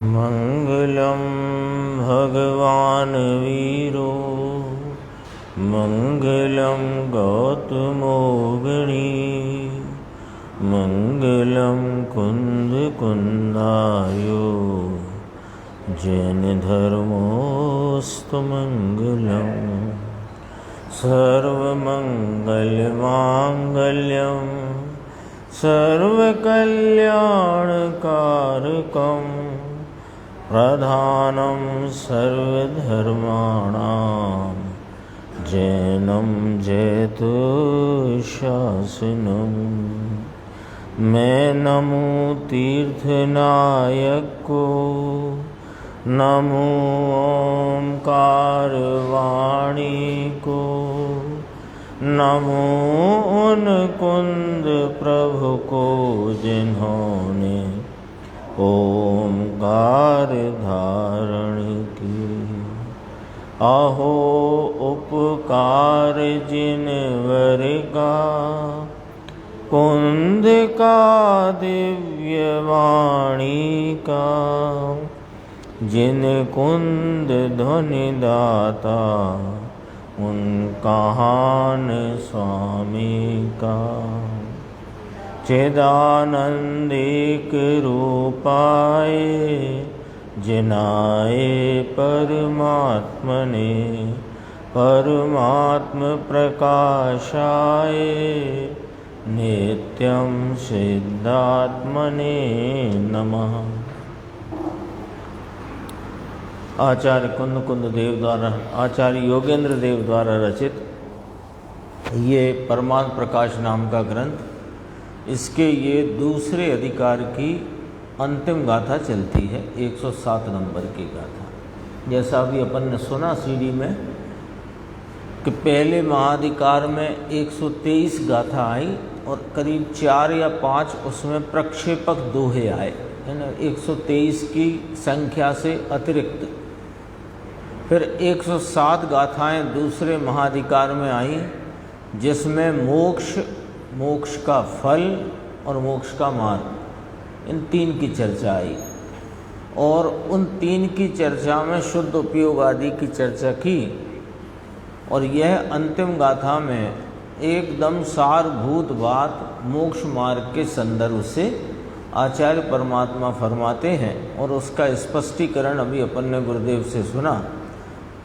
मंगलम भगवान वीरो मंगलम गौतमोगणी मंगलम कुंद कुंदायो जैन धर्मोस्तु मंगलम सर्वमंगलमांगल्यम सर्वकल्याणकारकम प्रधानं सर्वधर्माणां जैनं जयतु शासनम्। मैं नमो तीर्थनायक को, नमो ओंकार वाणी को, नमो उन कुंद प्रभु को जिन्होंने ओंकार धारण की। अहो उपकार जिनवर का कुंद का दिव्य वाणी का, जिन कुंद ध्वनि दाता उन कहान स्वामी का। चिदानंदिक रूपाए जिनाए परमात्मने, परमात्म प्रकाशाय नित्यं सिद्धात्मने नमः। आचार्य कुंद देव द्वारा, आचार्य योगेंद्र देव द्वारा रचित ये परमात्म प्रकाश नाम का ग्रंथ, इसके ये दूसरे अधिकार की अंतिम गाथा चलती है, 107 नंबर की गाथा। जैसा अभी अपन ने सुना सीढ़ी में कि पहले महाधिकार में 123 गाथा आई और करीब 4 या 5 उसमें प्रक्षेपक दोहे आए, है ना, 123 की संख्या से अतिरिक्त। फिर 107 गाथाएं दूसरे महाधिकार में आई, जिसमें मोक्ष का फल और मोक्ष का मार्ग, इन 3 की चर्चा आई। और उन 3 की चर्चा में शुद्ध उपयोग आदि की चर्चा की। और यह अंतिम गाथा में एकदम सारभूत बात मोक्ष मार्ग के संदर्भ से आचार्य परमात्मा फरमाते हैं, और उसका स्पष्टीकरण अभी अपन ने गुरुदेव से सुना।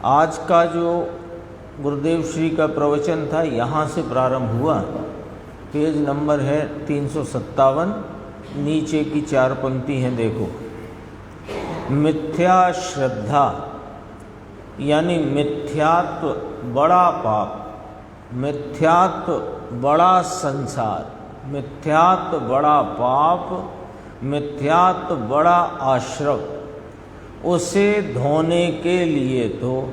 आज का जो गुरुदेव श्री का प्रवचन था, यहाँ से प्रारंभ हुआ। पेज नंबर है 357, नीचे की 4 पंक्ति हैं, देखो। मिथ्या श्रद्धा यानी मिथ्यात्व बड़ा पाप, मिथ्यात्व बड़ा संसार, मिथ्यात्व बड़ा पाप, मिथ्यात्व बड़ा आश्रव। उसे धोने के लिए तो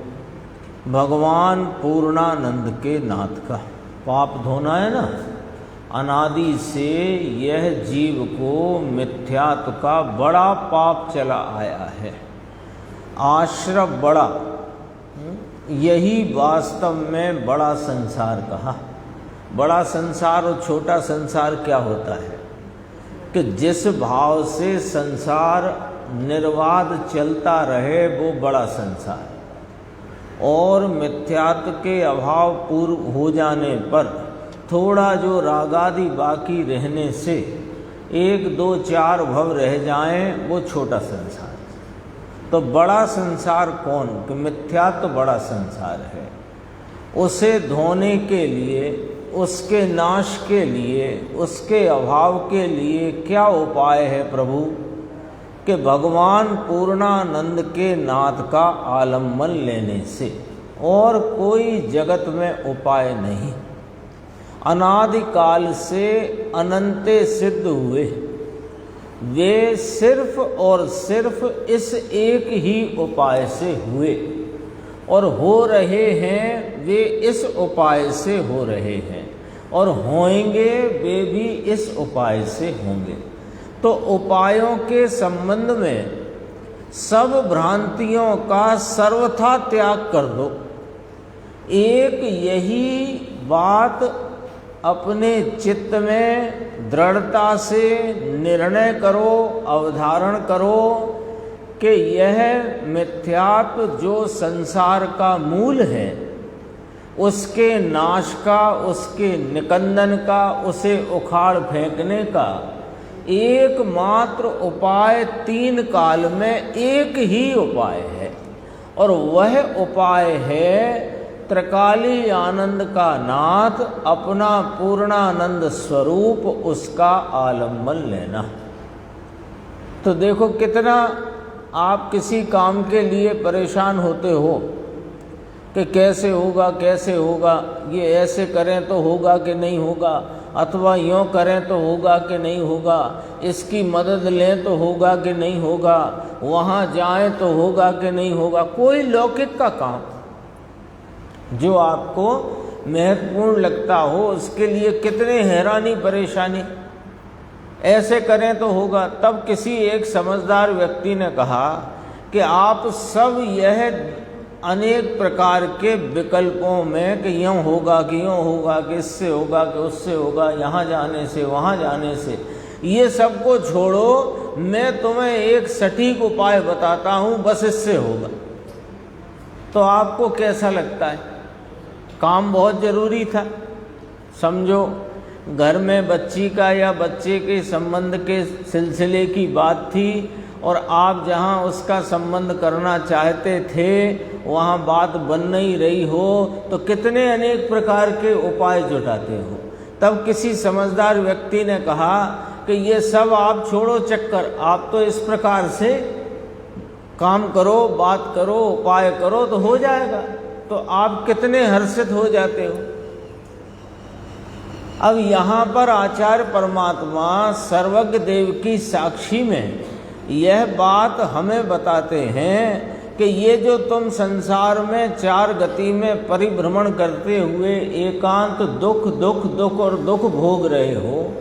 भगवान पूर्णानंद के नाथ का पाप धोना है ना। अनादि से यह जीव को मिथ्यात्व का बड़ा पाप चला आया है, आश्रव बड़ा। यही वास्तव में बड़ा संसार कहा। बड़ा संसार और छोटा संसार क्या होता है कि जिस भाव से संसार निर्बाध चलता रहे वो बड़ा संसार, और मिथ्यात्व के अभाव पूर्व हो जाने पर थोड़ा जो रागादि बाकी रहने से 1, 2, 4 भव रह जाएं, वो छोटा संसार। तो बड़ा संसार कौन? कि मिथ्यात्व बड़ा संसार है। उसे धोने के लिए, उसके नाश के लिए, उसके अभाव के लिए क्या उपाय है प्रभु? कि भगवान पूर्णानंद के नाथ का आलम्बन लेने से, और कोई जगत में उपाय नहीं। अनादिकाल से अनंते सिद्ध हुए, वे सिर्फ और सिर्फ इस एक ही उपाय से हुए, और हो रहे हैं वे इस उपाय से हो रहे हैं, और होंगे वे भी इस उपाय से होंगे। तो उपायों के संबंध में सब भ्रांतियों का सर्वथा त्याग कर दो। एक यही बात अपने चित्त में दृढ़ता से निर्णय करो, अवधारण करो कि यह मिथ्यात्व जो संसार का मूल है, उसके नाश का, उसके निकंदन का, उसे उखाड़ फेंकने का एकमात्र उपाय तीन काल में एक ही उपाय है, और वह उपाय है त्रिकाली आनंद का नाथ, अपना पूर्णानंद स्वरूप, उसका आलम्बन लेना। तो देखो कितना आप किसी काम के लिए परेशान होते हो कि कैसे होगा कैसे होगा, ये ऐसे करें तो होगा कि नहीं होगा, अथवा यूँ करें तो होगा कि नहीं होगा, इसकी मदद लें तो होगा कि नहीं होगा, वहाँ जाएं तो होगा कि नहीं होगा। कोई लौकिक का काम जो आपको महत्वपूर्ण लगता हो, उसके लिए कितने हैरानी परेशानी, ऐसे करें तो होगा। तब किसी एक समझदार व्यक्ति ने कहा कि आप सब यह अनेक प्रकार के विकल्पों में कि यूँ होगा कि यूँ होगा कि इससे होगा कि उससे होगा, यहाँ जाने से वहाँ जाने से, ये सबको छोड़ो, मैं तुम्हें एक सटीक उपाय बताता हूँ, बस इससे होगा। तो आपको कैसा लगता है? काम बहुत ज़रूरी था, समझो घर में बच्ची का या बच्चे के संबंध के सिलसिले की बात थी, और आप जहाँ उसका संबंध करना चाहते थे वहाँ बात बन नहीं रही हो, तो कितने अनेक प्रकार के उपाय जुटाते हो। तब किसी समझदार व्यक्ति ने कहा कि ये सब आप छोड़ो चक्कर, आप तो इस प्रकार से काम करो, बात करो, उपाय करो तो हो जाएगा। तो आप कितने हर्षित हो जाते हो। अब यहाँ पर आचार्य परमात्मा सर्वज्ञ देव की साक्षी में यह बात हमें बताते हैं कि ये जो तुम संसार में चार गति में परिभ्रमण करते हुए एकांत दुख दुख दुख और दुख भोग रहे हो,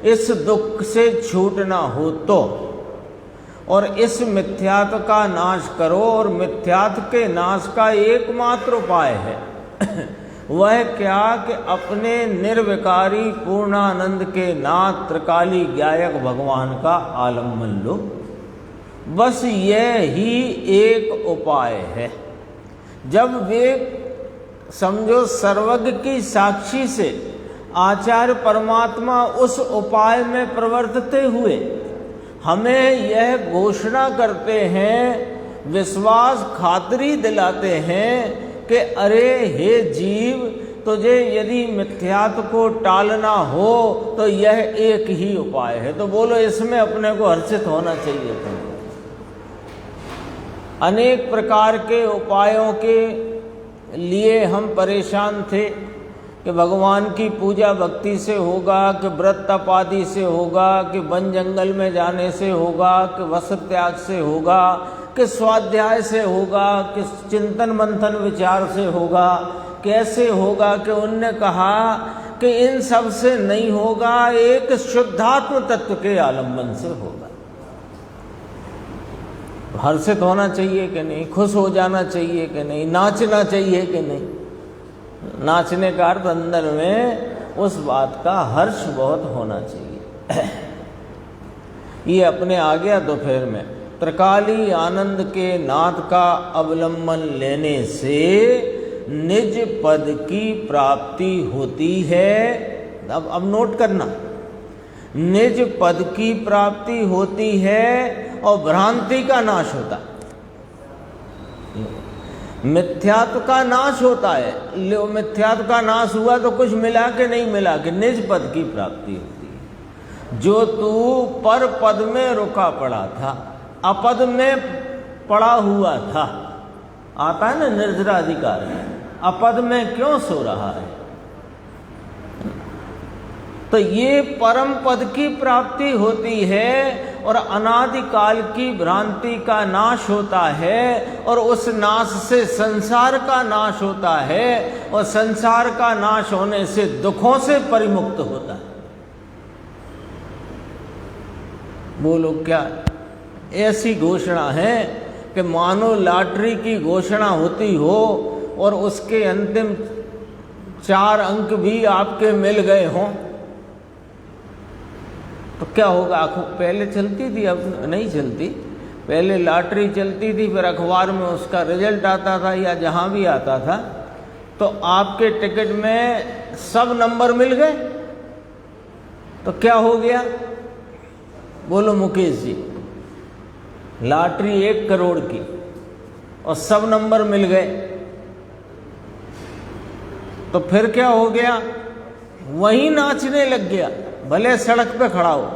इस दुख से छूटना हो तो, और इस मिथ्यात्व का नाश करो, और मिथ्यात्व के नाश का एकमात्र उपाय है वह क्या कि अपने निर्विकारी पूर्णानंद के नाथ त्रिकाली गायक भगवान का आलम्बन लो। बस यह ही एक उपाय है। जब वे समझो सर्वज्ञ की साक्षी से आचार्य परमात्मा उस उपाय में प्रवर्तते हुए हमें यह घोषणा करते हैं, विश्वास खातरी दिलाते हैं कि अरे हे जीव, तुझे यदि मिथ्यात्व को टालना हो तो यह एक ही उपाय है। तो बोलो, इसमें अपने को हर्षित होना चाहिए। अनेक प्रकार के उपायों के लिए हम परेशान थे कि भगवान की पूजा भक्ति से होगा, कि व्रत तप आदि से होगा, कि वन जंगल में जाने से होगा, कि वस्त्र त्याग से होगा, कि स्वाध्याय से होगा, कि चिंतन मंथन विचार से होगा, कैसे होगा। कि उनने कहा कि इन सब से नहीं होगा, एक शुद्धात्म तत्व के आलम्बन से होगा। हर्षित होना चाहिए कि नहीं, खुश हो जाना चाहिए कि नहीं, नाचना चाहिए कि नहीं। नाचने का अर्थ अंदर में उस बात का हर्ष बहुत होना चाहिए। ये अपने आ गया दोपहर में। त्रिकाली आनंद के नाथ का अवलंबन लेने से निज पद की प्राप्ति होती है। अब नोट करना, निज पद की प्राप्ति होती है और भ्रांति का नाश होता है, मिथ्यात्व का नाश होता है। मिथ्यात्व का नाश हुआ तो कुछ मिला कि नहीं मिला, कि निज पद की प्राप्ति होती है। जो तू पर पद में रुका पड़ा था, अपद में पड़ा हुआ था, आता है ना निर्जराधिकार में, अपद में क्यों सो रहा है। तो ये परम पद की प्राप्ति होती है और अनादिकाल की भ्रांति का नाश होता है, और उस नाश से संसार का नाश होता है, और संसार का नाश होने से दुखों से परिमुक्त होता है। बोलो, क्या ऐसी घोषणा है कि मानो लॉटरी की घोषणा होती हो और उसके अंतिम 4 अंक भी आपके मिल गए हों, तो क्या होगा। आंखों पहले चलती थी, अब नहीं चलती। पहले लॉटरी चलती थी, फिर अखबार में उसका रिजल्ट आता था या जहाँ भी आता था, तो आपके टिकट में सब नंबर मिल गए तो क्या हो गया? बोलो मुकेश जी, लॉटरी 1 करोड़ की और सब नंबर मिल गए तो फिर क्या हो गया? वहीं नाचने लग गया, भले सड़क पे खड़ा हो।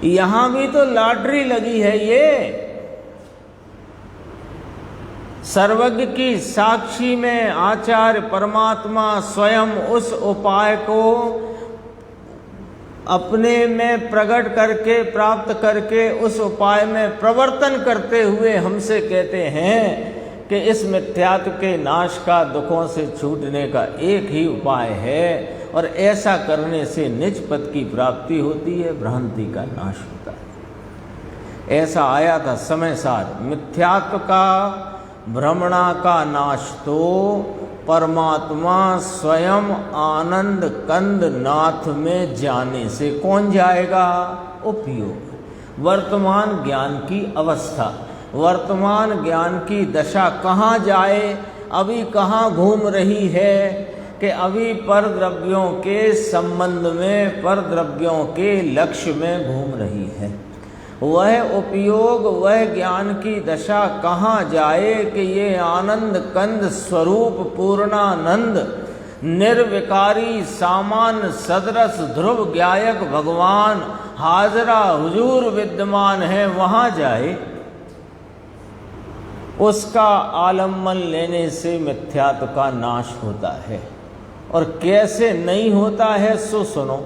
यहां भी तो लॉटरी लगी है। ये सर्वज्ञ की साक्षी में आचार्य परमात्मा स्वयं उस उपाय को अपने में प्रकट करके, प्राप्त करके, उस उपाय में प्रवर्तन करते हुए हमसे कहते हैं कि इस मिथ्यात्व के नाश का, दुखों से छूटने का एक ही उपाय है, और ऐसा करने से निज पद की प्राप्ति होती है, भ्रांति का नाश होता है। ऐसा आया था समय सार। मिथ्यात्व का, भ्रमणा का नाश तो परमात्मा स्वयं आनंद कंद नाथ में जाने से कौन जाएगा? उपयोग। वर्तमान ज्ञान की अवस्था, वर्तमान ज्ञान की दशा कहाँ जाए? अभी कहाँ घूम रही है कि अभी पर द्रव्यों के संबंध में, पर द्रव्यों के लक्ष्य में घूम रही है। वह उपयोग, वह ज्ञान की दशा कहाँ जाए कि ये आनंद कंद स्वरूप पूर्णानंद निर्विकारी सामान्य सदरस ध्रुव ज्ञायक भगवान हाजरा हुजूर विद्यमान है, वहाँ जाए। उसका आलम्बन लेने से मिथ्यात्व का नाश होता है। और कैसे नहीं होता है सो सुनो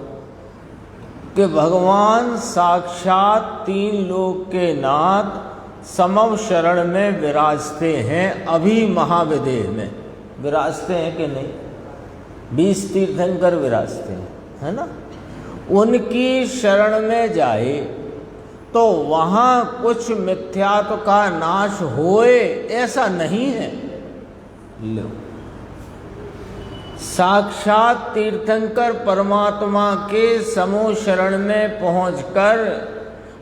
कि भगवान साक्षात 3 लोक के नाथ समव शरण में विराजते हैं। अभी महाविदेह में विराजते हैं कि नहीं? 20 तीर्थंकर विराजते हैं, है ना? उनकी शरण में जाए तो वहाँ कुछ मिथ्यात्व का नाश होए, ऐसा नहीं है। लो, साक्षात तीर्थंकर परमात्मा के समूह शरण में पहुंचकर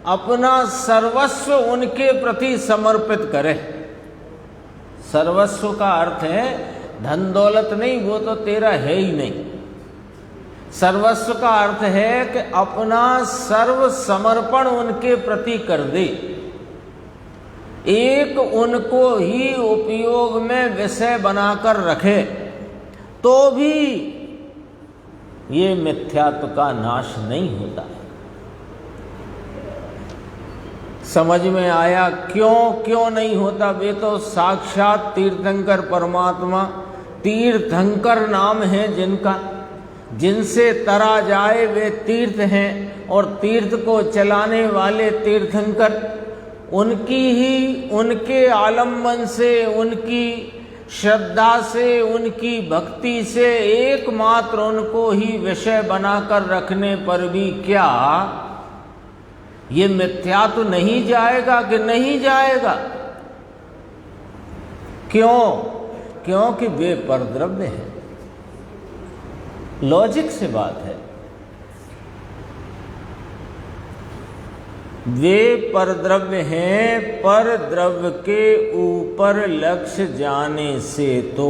अपना सर्वस्व उनके प्रति समर्पित करे। सर्वस्व का अर्थ है धन दौलत नहीं, वो तो तेरा है ही नहीं। सर्वस्व का अर्थ है कि अपना सर्व समर्पण उनके प्रति कर दे, एक उनको ही उपयोग में विषय बनाकर रखे, तो भी ये मिथ्यात्व का नाश नहीं होता है। समझ में आया क्यों नहीं होता? वे तो साक्षात तीर्थंकर परमात्मा, तीर्थंकर नाम है जिनका, जिनसे तरा जाए वे तीर्थ हैं, और तीर्थ को चलाने वाले तीर्थंकर, उनकी ही, उनके आलम्बन से, उनकी श्रद्धा से, उनकी भक्ति से एकमात्र उनको ही विषय बनाकर रखने पर भी क्या ये मिथ्यात्व नहीं जाएगा कि नहीं जाएगा? क्यों? क्योंकि वे परद्रव्य हैं। लॉजिक से बात है। वे परद्रव्य हैं, पर द्रव्य के ऊपर लक्ष्य जाने से तो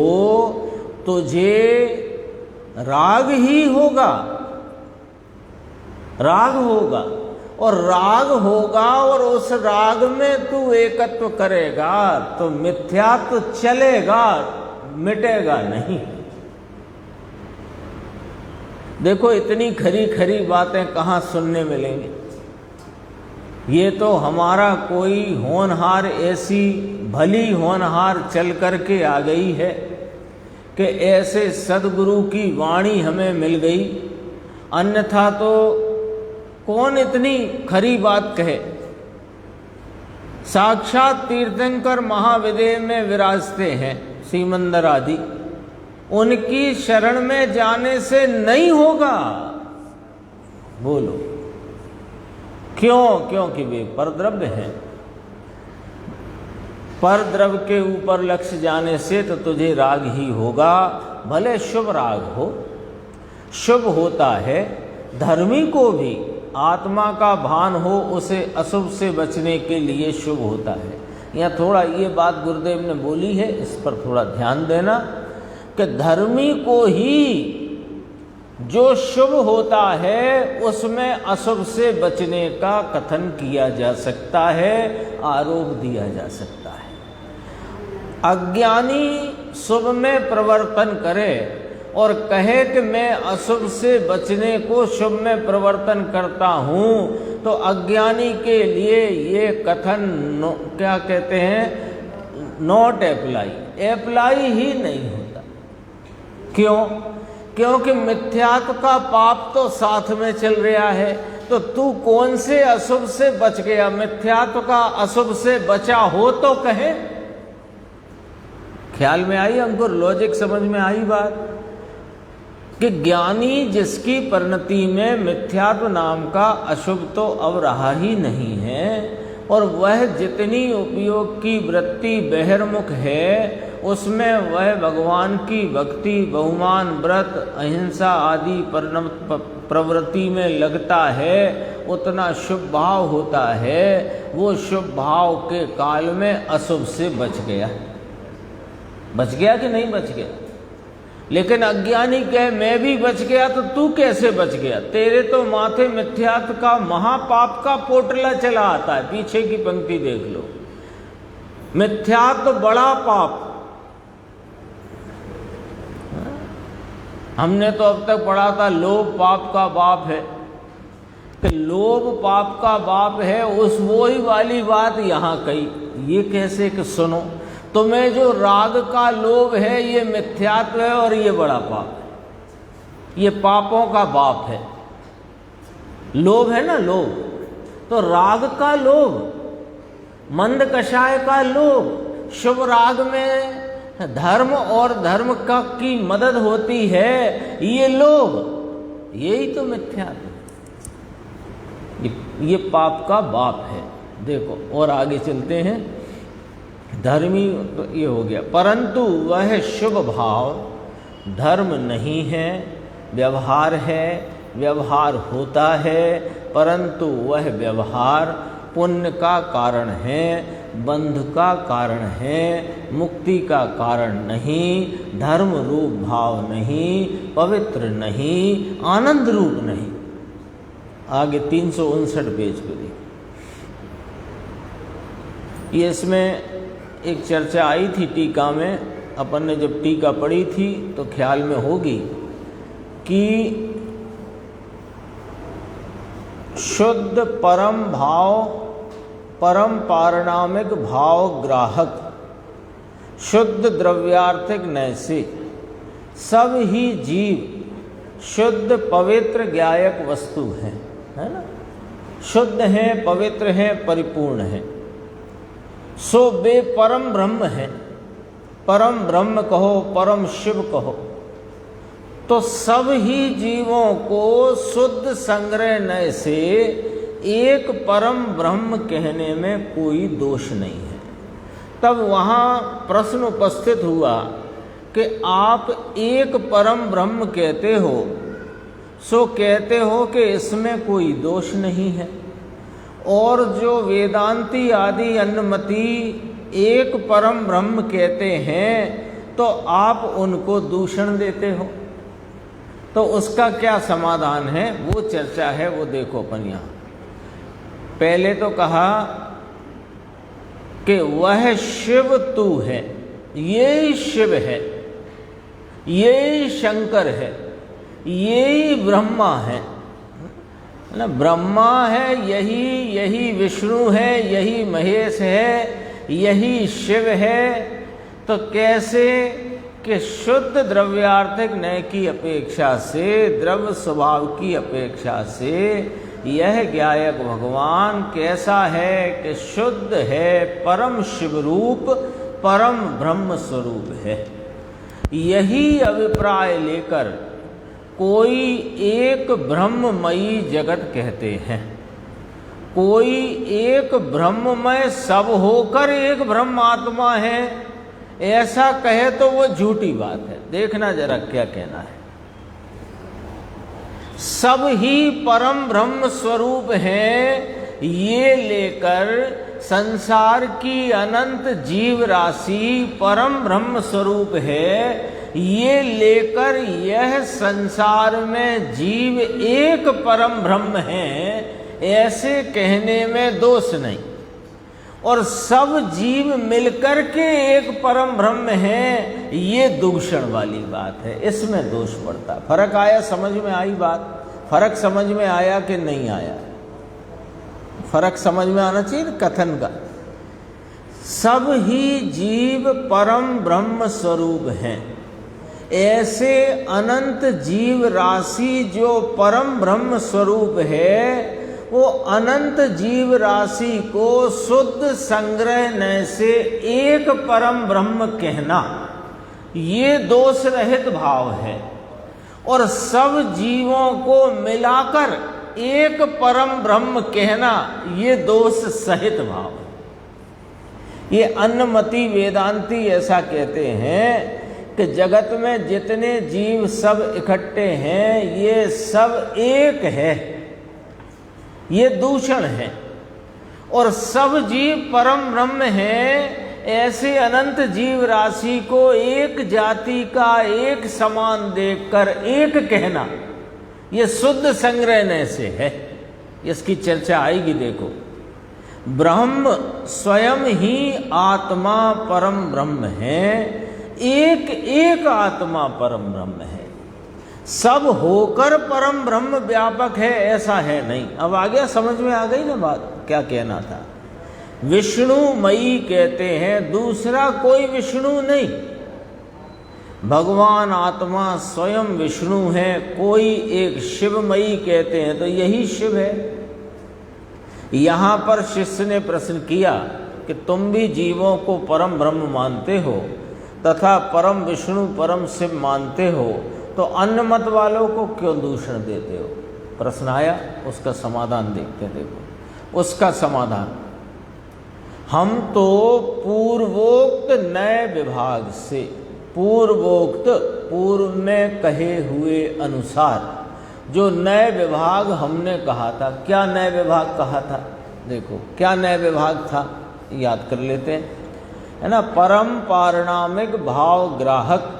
तुझे राग ही होगा, राग होगा, और राग होगा, और उस राग में तू एकत्व करेगा तो मिथ्यात्व चलेगा, मिटेगा नहीं। देखो इतनी खरी खरी बातें कहाँ सुनने मिलेंगी। ये तो हमारा कोई होनहार, ऐसी भली होनहार चल करके आ गई है कि ऐसे सदगुरु की वाणी हमें मिल गई, अन्यथा तो कौन इतनी खरी बात कहे। साक्षात तीर्थंकर महाविदेह में विराजते हैं, सीमंदर आदि, उनकी शरण में जाने से नहीं होगा। बोलो क्यों? क्योंकि वे परद्रव्य हैं। परद्रव्य के ऊपर लक्ष्य जाने से तो तुझे राग ही होगा, भले शुभ राग हो। शुभ होता है, धर्मी को भी आत्मा का भान हो उसे अशुभ से बचने के लिए शुभ होता है। यहाँ थोड़ा ये बात गुरुदेव ने बोली है, इस पर थोड़ा ध्यान देना कि धर्मी को ही जो शुभ होता है उसमें अशुभ से बचने का कथन किया जा सकता है, आरोप दिया जा सकता है। अज्ञानी शुभ में प्रवर्तन करे और कहे कि मैं अशुभ से बचने को शुभ में प्रवर्तन करता हूँ, तो अज्ञानी के लिए ये कथन क्या कहते हैं, नॉट अप्लाई ही नहीं होता। क्यों? क्योंकि मिथ्यात्व का पाप तो साथ में चल रहा है। तो तू कौन से अशुभ से बच गया? मिथ्यात्व का अशुभ से बचा हो तो कहे। ख्याल में आई हमको? लॉजिक समझ में आई बात? कि ज्ञानी जिसकी परिणति में मिथ्यात्व नाम का अशुभ तो अब रहा ही नहीं है, और वह जितनी उपयोग की वृत्ति बहिर्मुख है उसमें वह भगवान की भक्ति, बहुमान, व्रत, अहिंसा आदि प्रवृत्ति में लगता है, उतना शुभ भाव होता है। वो शुभ भाव के काल में अशुभ से बच गया। बच गया कि नहीं बच गया? लेकिन अज्ञानी कहे मैं भी बच गया, तो तू कैसे बच गया? तेरे तो माथे मिथ्यात्व का महापाप का पोटला चला आता है। पीछे की पंक्ति देख लो, मिथ्यात्व बड़ा पाप। हमने तो अब तक पढ़ा था लोभ पाप का बाप है, कि लोभ पाप का बाप है, उस वही वाली बात यहाँ कही। ये कैसे कि सुनो, तुम्हें जो राग का लोभ है ये मिथ्यात्व है और ये बड़ा पाप है, ये पापों का बाप है। लोभ है ना, लोभ, तो राग का लोभ, मंद कषाय का लोभ, शुभ राग में धर्म और धर्म का की मदद होती है, ये लोभ, यही तो मिथ्यात्व, ये पाप का बाप है। देखो और आगे चलते हैं। धर्मी तो ये हो गया, परंतु वह शुभ भाव धर्म नहीं है, व्यवहार है, व्यवहार होता है, परंतु वह व्यवहार पुण्य का कारण है, बंध का कारण है, मुक्ति का कारण नहीं, धर्म रूप भाव नहीं, पवित्र नहीं, आनंद रूप नहीं। आगे 359 पेज पे देखिए, ये इसमें एक चर्चा आई थी टीका में, अपन ने जब टीका पढ़ी थी तो ख्याल में होगी कि शुद्ध परम भाव, परम पारणामिक भाव ग्राहक, शुद्ध द्रव्यार्थिक नैसे, सब ही जीव शुद्ध पवित्र ज्ञायक वस्तु हैं, है ना? शुद्ध हैं, पवित्र हैं, परिपूर्ण हैं। सो वे परम ब्रह्म है, परम ब्रह्म कहो, परम शिव कहो, तो सब ही जीवों को शुद्ध संग्रह नय से एक परम ब्रह्म कहने में कोई दोष नहीं है। तब वहाँ प्रश्न उपस्थित हुआ कि आप एक परम ब्रह्म कहते हो, सो कहते हो कि इसमें कोई दोष नहीं है, और जो वेदांती आदि अन्नमति एक परम ब्रह्म कहते हैं तो आप उनको दूषण देते हो। तो उसका क्या समाधान है, वो चर्चा है, वो देखो अपन यहाँ। पहले तो कहा कि वह शिव तू है, ये शिव है, ये शंकर है, ये ब्रह्मा है ना, ब्रह्मा है, यही विष्णु है, यही महेश है, यही शिव है। तो कैसे कि शुद्ध द्रव्यार्थिक नय की अपेक्षा से, द्रव्य स्वभाव की अपेक्षा से यह ज्ञायक भगवान कैसा है कि शुद्ध है, परम शिव रूप, परम ब्रह्म स्वरूप है। यही अभिप्राय लेकर कोई एक ब्रह्ममयी जगत कहते हैं, कोई एक ब्रह्ममय सब होकर एक ब्रह्म आत्मा है, ऐसा कहे तो वो झूठी बात है। देखना जरा क्या कहना है। सब ही परम ब्रह्म स्वरूप हैं, ये लेकर संसार की अनंत जीव राशि परम ब्रह्म स्वरूप है, ये लेकर यह संसार में जीव एक परम ब्रह्म है, ऐसे कहने में दोष नहीं। और सब जीव मिलकर के एक परम ब्रह्म है, ये दूषण वाली बात है, इसमें दोष पड़ता। फर्क आया, समझ में आई बात? फर्क समझ में आया कि नहीं आया? फर्क समझ में आना चाहिए कथन का। सब ही जीव परम ब्रह्म स्वरूप हैं, ऐसे अनंत जीव राशि जो परम ब्रह्म स्वरूप है, वो अनंत जीव राशि को शुद्ध संग्रह से एक परम ब्रह्म कहना, ये दोष रहित भाव है। और सब जीवों को मिलाकर एक परम ब्रह्म कहना, ये दोष सहित भाव है। ये अन्नमति वेदांती ऐसा कहते हैं कि जगत में जितने जीव सब इकट्ठे हैं, ये सब एक है, ये दूषण है। और सब जीव परम ब्रह्म हैं, ऐसे अनंत जीव राशि को एक जाति का एक समान देखकर एक कहना, ये शुद्ध संग्रह से है। इसकी चर्चा आएगी। देखो, ब्रह्म स्वयं ही आत्मा परम ब्रह्म है, एक एक आत्मा परम ब्रह्म है। सब होकर परम ब्रह्म व्यापक है, ऐसा है नहीं। अब आ गया, समझ में आ गई ना बात, क्या कहना था। विष्णुमयी कहते हैं, दूसरा कोई विष्णु नहीं। भगवान आत्मा स्वयं विष्णु है। कोई एक शिवमयी कहते हैं, तो यही शिव है। यहां पर शिष्य ने प्रश्न किया कि तुम भी जीवों को परम ब्रह्म मानते हो तथा परम विष्णु परम शिव मानते हो, तो अन्य मत वालों को क्यों दूषण देते हो? प्रश्न आया, उसका समाधान देखते। देखो उसका समाधान, हम तो पूर्वोक्त नए विभाग से, पूर्वोक्त पूर्व में कहे हुए अनुसार जो नए विभाग हमने कहा था, क्या नए विभाग कहा था? देखो क्या नए विभाग था, याद कर लेते हैं, है ना। परम पारिणामिक भाव ग्राहक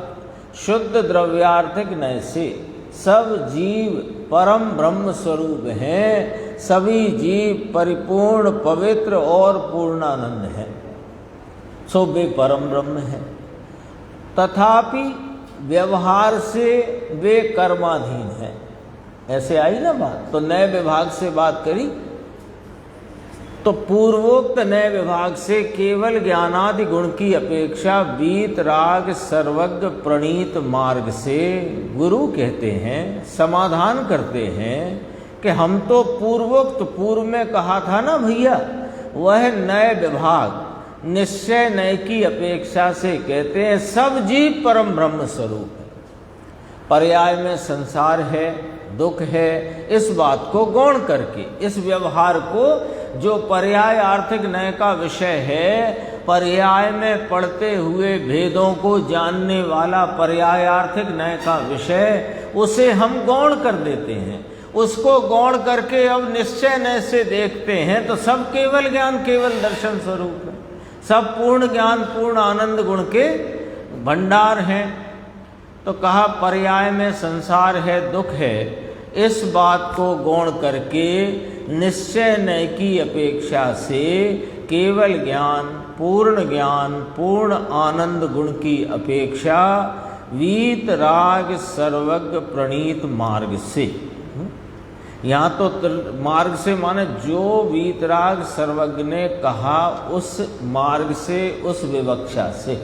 शुद्ध द्रव्यार्थिक नय से सब जीव परम ब्रह्म स्वरूप हैं, सभी जीव परिपूर्ण पवित्र और पूर्णानंद हैं, सो वे परम ब्रह्म हैं। तथापि व्यवहार से वे कर्माधीन हैं। ऐसे आई ना बात, तो नए विभाग से बात करी, तो पूर्वोक्त नए विभाग से केवल ज्ञानादि गुण की अपेक्षा वीत राग सर्वज्ञ प्रणीत मार्ग से गुरु कहते हैं, समाधान करते हैं कि हम तो पूर्वोक्त पूर्व में कहा था ना भैया, वह नए विभाग निश्चय नए की अपेक्षा से कहते हैं सब जीव परम ब्रह्म स्वरूप है। पर्याय में संसार है, दुख है, इस बात को गौण करके, इस व्यवहार को जो पर्याय आर्थिक नय का विषय है, पर्याय में पढ़ते हुए भेदों को जानने वाला पर्याय आर्थिक नय का विषय, उसे हम गौण कर देते हैं। उसको गौण करके अब निश्चय नय से देखते हैं तो सब केवल ज्ञान केवल दर्शन स्वरूप है, सब पूर्ण ज्ञान पूर्ण आनंद गुण के भंडार हैं। तो कहा पर्याय में संसार है, दुख है, इस बात को गौण करके निश्चय नय की अपेक्षा से केवल ज्ञान पूर्ण आनंद गुण की अपेक्षा वीत राग सर्वज्ञ प्रणीत मार्ग से, यहाँ तो मार्ग से माने जो वीतराग सर्वज्ञ ने कहा उस मार्ग से, उस विवक्षा से,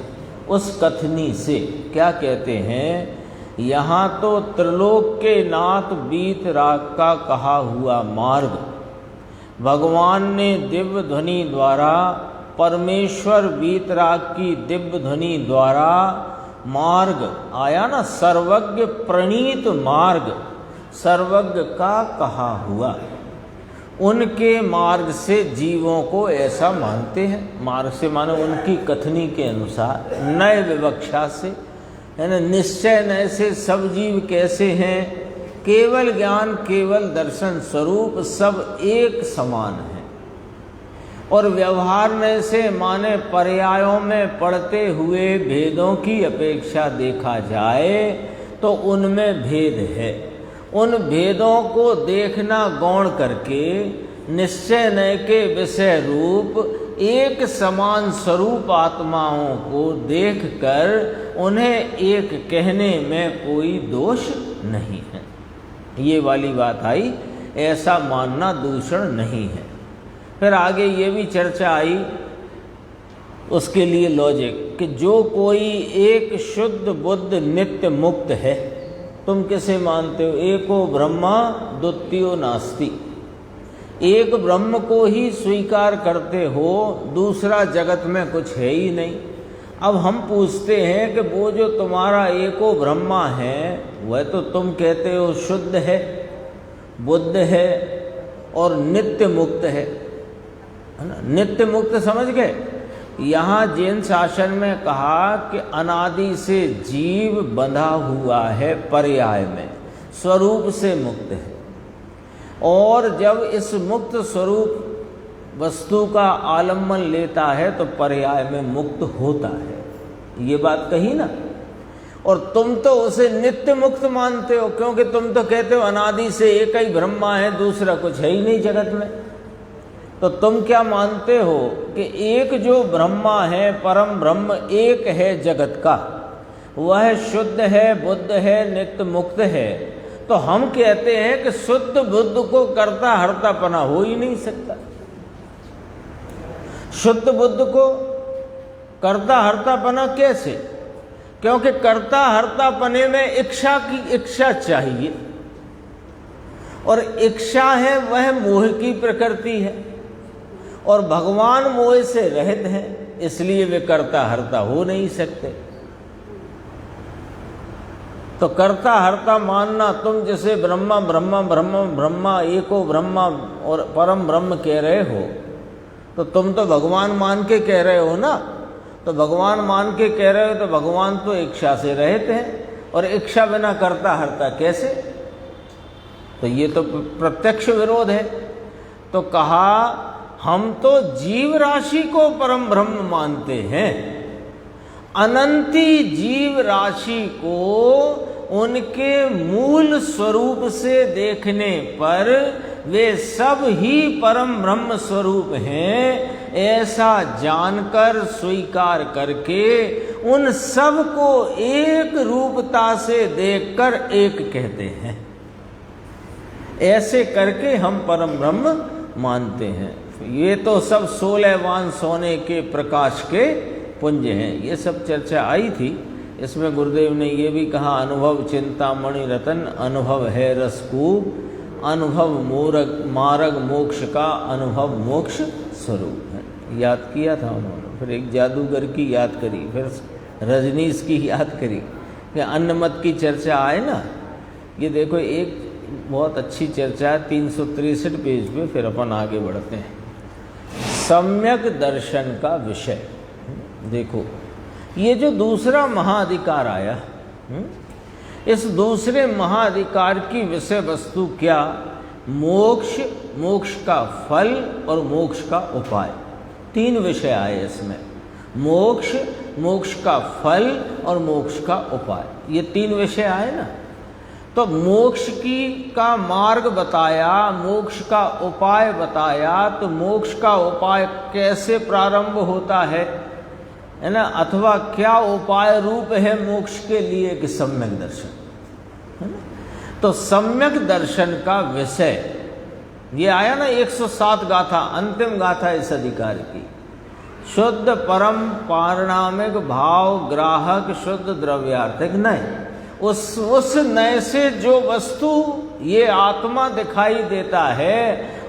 उस कथनी से। क्या कहते हैं, यहाँ तो त्रिलोक के नाथ वीतराग का कहा हुआ मार्ग भगवान ने दिव्य ध्वनि द्वारा, परमेश्वर वीतराग की दिव्य ध्वनि द्वारा मार्ग आया ना, सर्वज्ञ प्रणीत मार्ग, सर्वज्ञ का कहा हुआ, उनके मार्ग से जीवों को ऐसा मानते हैं। मार्ग से माने उनकी कथनी के अनुसार, नए विवक्षा से, है ना, निश्चय नय से सब जीव कैसे हैं, केवल ज्ञान, केवल दर्शन स्वरूप सब एक समान है। और व्यवहार में से माने पर्यायों में पड़ते हुए भेदों की अपेक्षा देखा जाए तो उनमें भेद है। उन भेदों को देखना गौण करके निश्चय नय के विषय रूप एक समान स्वरूप आत्माओं को देखकर उन्हें एक कहने में कोई दोष नहीं है। ये वाली बात आई, ऐसा मानना दूषण नहीं है। फिर आगे ये भी चर्चा आई, उसके लिए लॉजिक कि जो कोई एक शुद्ध बुद्ध नित्य मुक्त है, तुम किसे मानते हो? एको ब्रह्मा द्वितीयो नास्ति। एक ब्रह्म को ही स्वीकार करते हो, दूसरा जगत में कुछ है ही नहीं। अब हम पूछते हैं कि वो जो तुम्हारा एको ब्रह्मा है वह तो तुम कहते हो शुद्ध है, बुद्ध है और नित्य मुक्त है ना? नित्य मुक्त समझ गए? यहाँ जैन शासन में कहा कि अनादि से जीव बंधा हुआ है, पर्याय में स्वरूप से मुक्त है। और जब इस मुक्त स्वरूप वस्तु का आलम्बन लेता है तो पर्याय में मुक्त होता है। ये बात कही ना। और तुम तो उसे नित्य मुक्त मानते हो, क्योंकि तुम तो कहते हो अनादि से एक ही ब्रह्मा है, दूसरा कुछ है ही नहीं जगत में। तो तुम क्या मानते हो कि एक जो ब्रह्मा है, परम ब्रह्म एक है जगत का, वह शुद्ध है, बुद्ध है, नित्य मुक्त है। तो हम कहते हैं कि शुद्ध बुद्ध को कर्ता हर्तापना हो ही नहीं सकता। शुद्ध बुद्ध को कर्ता हर्तापना कैसे? क्योंकि कर्ता हर्तापने में इच्छा की इच्छा चाहिए, और इच्छा है वह मोह की प्रकृति है, और भगवान मोह से रहित हैं, इसलिए वे कर्ता हर्ता हो नहीं सकते। तो कर्ता हर्ता मानना, तुम जैसे ब्रह्मा ब्रह्मा ब्रह्मा ब्रह्मा एको ब्रह्मा और परम ब्रह्म कह रहे हो, तो तुम तो भगवान मान के कह रहे हो ना। तो भगवान मान के कह रहे हो तो भगवान तो इच्छा से रहित हैं, और इच्छा बिना कर्ता हर्ता कैसे? तो ये तो प्रत्यक्ष विरोध है। तो कहा हम तो जीव राशि को परम ब्रह्म मानते हैं। अनंती जीव राशि को उनके मूल स्वरूप से देखने पर वे सब ही परम ब्रह्म स्वरूप हैं, ऐसा जानकर स्वीकार करके उन सब को एक रूपता से देखकर एक कहते हैं। ऐसे करके हम परम ब्रह्म मानते हैं। ये तो सब 16 वान सोने के प्रकाश के पुंज हैं। ये सब चर्चा आई थी। इसमें गुरुदेव ने ये भी कहा, अनुभव चिंतामणि रतन, अनुभव है रसकूप, अनुभव मार्ग मोक्ष का, अनुभव मोक्ष स्वरूप है। याद किया था उन्होंने। फिर एक जादूगर की याद करी, फिर रजनीश की याद करी कि अन्नमत की चर्चा आए ना। ये देखो एक बहुत अच्छी चर्चा है 363 पेज पे। फिर अपन आगे बढ़ते हैं। सम्यक दर्शन का विषय देखो, ये जो दूसरा महाअधिकार आया, इस दूसरे महाअधिकार की विषय वस्तु क्या? मोक्ष, मोक्ष का फल और मोक्ष का उपाय। 3 विषय आए इसमें। मोक्ष, मोक्ष का फल और मोक्ष का उपाय, ये 3 विषय आए ना। तो मोक्ष की का मार्ग बताया, मोक्ष का उपाय बताया। तो मोक्ष का उपाय कैसे प्रारंभ होता है ना, अथवा क्या उपाय रूप है मोक्ष के लिए? कि सम्यक दर्शन, है ना। तो सम्यक दर्शन का विषय ये आया ना। 107 गाथा, अंतिम गाथा इस अधिकार की। शुद्ध परम पारिणामिक भाव ग्राहक शुद्ध द्रव्यार्थिक नय। उस नय से जो वस्तु ये आत्मा दिखाई देता है,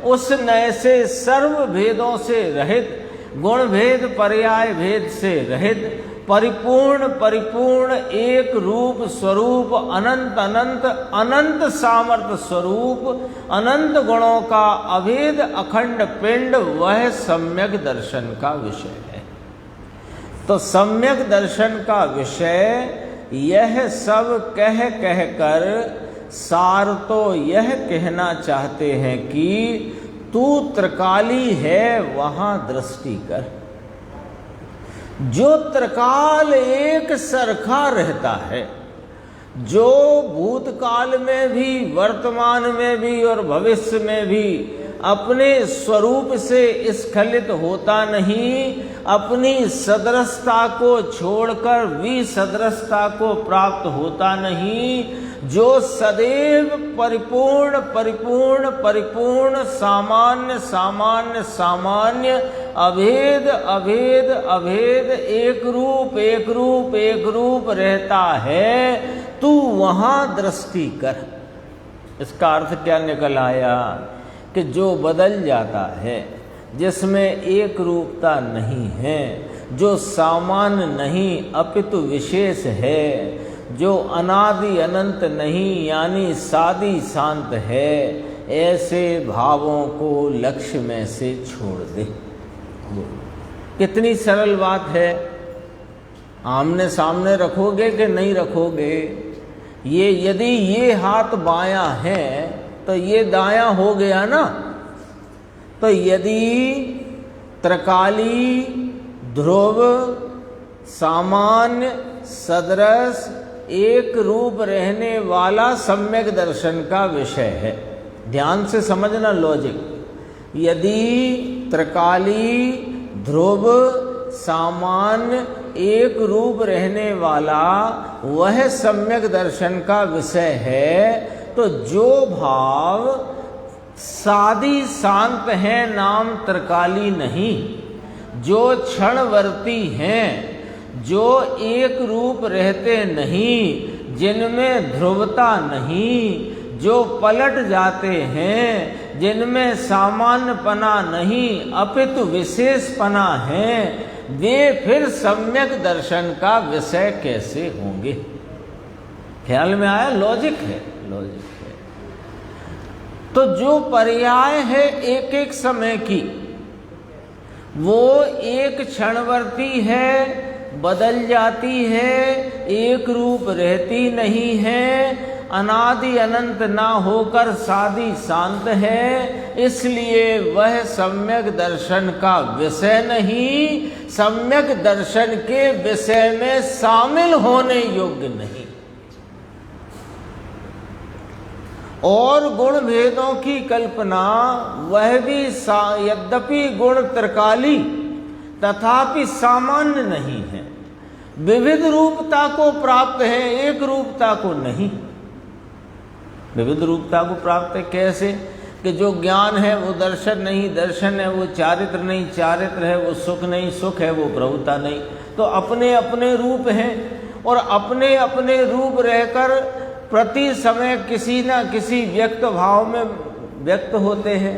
उस नय से सर्व भेदों से रहित, गुण भेद पर्याय भेद से रहित, परिपूर्ण एक रूप स्वरूप, अनंत अनंत अनंत सामर्थ्य स्वरूप, अनंत गुणों का अभेद अखंड पिंड, वह सम्यक दर्शन का विषय है। तो सम्यक दर्शन का विषय यह सब कह कर सार तो यह कहना चाहते हैं कि तू त्रिकाली है वहां दृष्टि कर। जो त्रिकाल एक सरखा रहता है, जो भूतकाल में भी, वर्तमान में भी और भविष्य में भी अपने स्वरूप से स्खलित होता नहीं, अपनी सदृशता को छोड़कर विसदृशता को प्राप्त होता नहीं, जो सदैव परिपूर्ण परिपूर्ण परिपूर्ण, सामान्य सामान्य सामान्य, अभेद अभेद अभेद, एक रूप एक रूप एक रूप रहता है, तू वहां दृष्टि कर। इसका अर्थ क्या निकल आया कि जो बदल जाता है, जिसमें एक रूपता नहीं है, जो सामान्य नहीं अपितु विशेष है, जो अनादि अनंत नहीं यानी सादी शांत है, ऐसे भावों को लक्ष्य में से छोड़ दे। कितनी सरल बात है। आमने सामने रखोगे कि नहीं रखोगे? ये यदि ये हाथ बायां है तो ये दायां हो गया ना। तो यदि त्रिकाली, ध्रुव, सामान्य, सदृश, एक रूप रहने वाला सम्यक दर्शन का विषय है। ध्यान से समझना लॉजिक। यदि त्रिकाली, ध्रुव, सामान्य, एक रूप रहने वाला वह सम्यक दर्शन का विषय है, तो जो भाव सादी शांत है नाम त्रिकाली नहीं, जो क्षणवर्ती हैं, जो एक रूप रहते नहीं, जिनमें ध्रुवता नहीं, जो पलट जाते हैं, जिनमें सामान्यपना नहीं अपितु विशेषपना है, वे फिर सम्यक दर्शन का विषय कैसे होंगे? ख्याल में आया? लॉजिक है, लॉजिक है। तो जो पर्याय है एक एक समय की, वो एक क्षणवर्ती है, बदल जाती है, एक रूप रहती नहीं है, अनादि अनंत ना होकर सादी शांत है, इसलिए वह सम्यक दर्शन का विषय नहीं, सम्यक दर्शन के विषय में शामिल होने योग्य नहीं। और गुण भेदों की कल्पना वह भी यद्यपि गुण त्रिकाली तथापि सामान्य नहीं है, विविध रूपता को प्राप्त है, एक रूपता को नहीं। विविध रूपता को प्राप्त है कैसे? कि जो ज्ञान है वो दर्शन नहीं, दर्शन है वो चारित्र नहीं, चारित्र है वो सुख नहीं, सुख है वो प्रभुता नहीं। तो अपने अपने रूप हैं और अपने अपने रूप रहकर प्रति समय किसी न किसी व्यक्त भाव में व्यक्त होते हैं।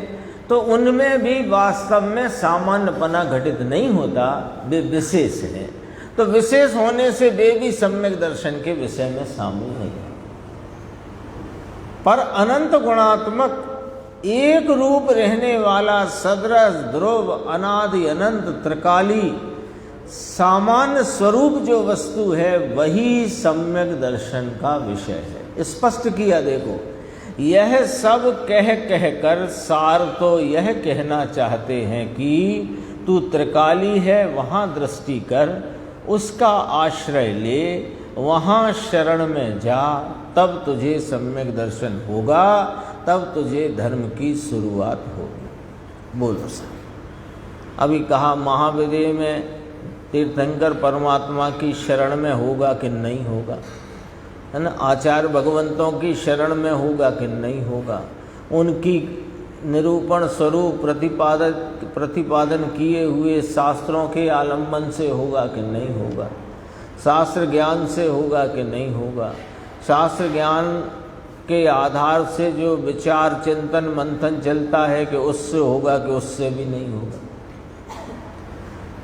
तो उनमें भी वास्तव में सामान्यपना घटित नहीं होता, वे विशेष हैं। तो विशेष होने से वे भी सम्यक दर्शन के विषय में शामिल नहीं है। पर अनंत गुणात्मक एक रूप रहने वाला सदृश, ध्रुव, अनादि अनंत, त्रिकाली, सामान्य स्वरूप जो वस्तु है वही सम्यक दर्शन का विषय है। स्पष्ट किया देखो। यह सब कह कर सार तो यह कहना चाहते हैं कि तू त्रिकाली है वहाँ दृष्टि कर, उसका आश्रय ले, वहाँ शरण में जा, तब तुझे सम्यक दर्शन होगा, तब तुझे धर्म की शुरुआत होगी। बोलो सर। अभी कहा महाविद्य में तीर्थंकर परमात्मा की शरण में होगा कि नहीं होगा, है ना? आचार्य भगवंतों की शरण में होगा कि नहीं होगा, उनकी निरूपण स्वरूप प्रतिपादन किए हुए शास्त्रों के आलंबन से होगा कि नहीं होगा, शास्त्र ज्ञान से होगा कि नहीं होगा, शास्त्र ज्ञान के आधार से जो विचार चिंतन मंथन चलता है कि उससे होगा कि उससे भी नहीं होगा।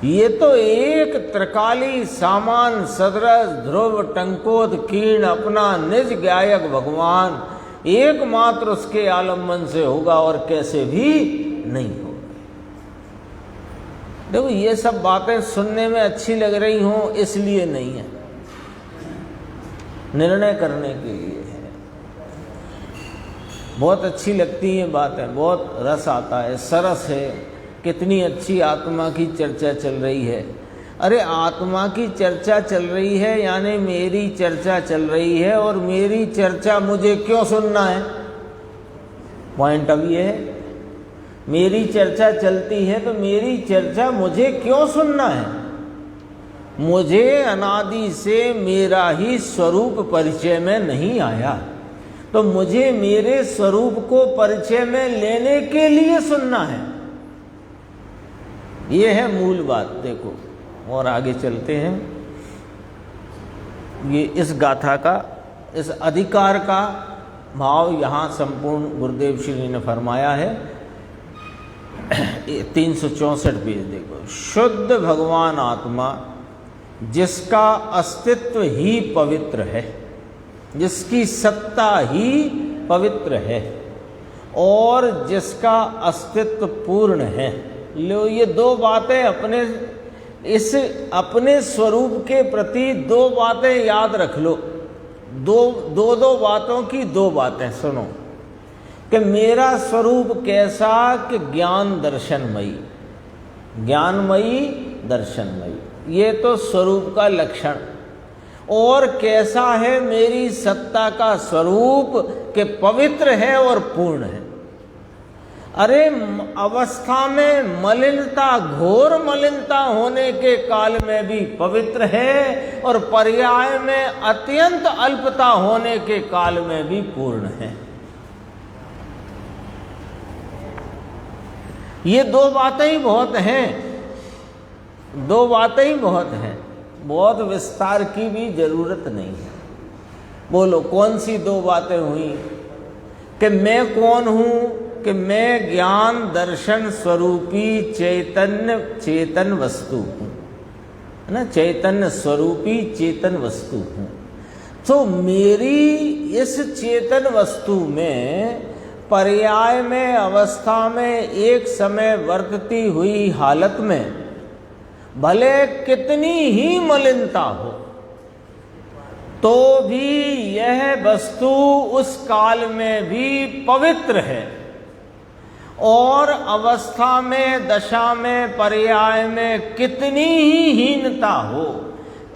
ये तो एक त्रिकाली, सामान, सदृश, ध्रुव, टंकोद, कीर्ण, अपना निज गायक भगवान एकमात्र उसके आलम्बन से होगा और कैसे भी नहीं होगा। देखो ये सब बातें सुनने में अच्छी लग रही हों इसलिए नहीं है, निर्णय करने के लिए है। बहुत अच्छी लगती है बातें, बहुत रस आता है, सरस है, कितनी अच्छी आत्मा की चर्चा चल रही है। अरे आत्मा की चर्चा चल रही है यानी मेरी चर्चा चल रही है, और मेरी चर्चा मुझे क्यों सुनना है? पॉइंट अब ये है, मेरी चर्चा चलती है तो मेरी चर्चा मुझे क्यों सुनना है? मुझे अनादि से मेरा ही स्वरूप परिचय में नहीं आया, तो मुझे मेरे स्वरूप को परिचय में लेने के लिए सुनना है। ये है मूल बात। देखो और आगे चलते हैं। ये इस गाथा का, इस अधिकार का भाव यहाँ संपूर्ण गुरुदेव श्री ने फरमाया है। 364 पेज देखो। शुद्ध भगवान आत्मा जिसका अस्तित्व ही पवित्र है, जिसकी सत्ता ही पवित्र है, और जिसका अस्तित्व पूर्ण है। लो ये दो बातें अपने स्वरूप के प्रति दो बातें याद रख लो। दो बातों की दो बातें सुनो कि मेरा स्वरूप कैसा कि ज्ञान दर्शनमयी, ज्ञानमयी दर्शनमयी, ये तो स्वरूप का लक्षण। और कैसा है मेरी सत्ता का स्वरूप कि पवित्र है और पूर्ण है। अरे अवस्था में मलिनता, घोर मलिनता होने के काल में भी पवित्र है, और पर्याय में अत्यंत अल्पता होने के काल में भी पूर्ण है। ये दो बातें ही बहुत हैं, दो बातें ही बहुत हैं, बहुत विस्तार की भी जरूरत नहीं है। बोलो कौन सी दो बातें हुई? कि मैं कौन हूं? कि मैं ज्ञान दर्शन स्वरूपी चेतन वस्तु हूं, है ना, चैतन्य स्वरूपी चेतन वस्तु हूं। तो मेरी इस चेतन वस्तु में पर्याय में, अवस्था में, एक समय वर्तती हुई हालत में भले कितनी ही मलिनता हो, तो भी यह वस्तु उस काल में भी पवित्र है, और अवस्था में, दशा में, पर्याय में कितनी ही हीनता हो,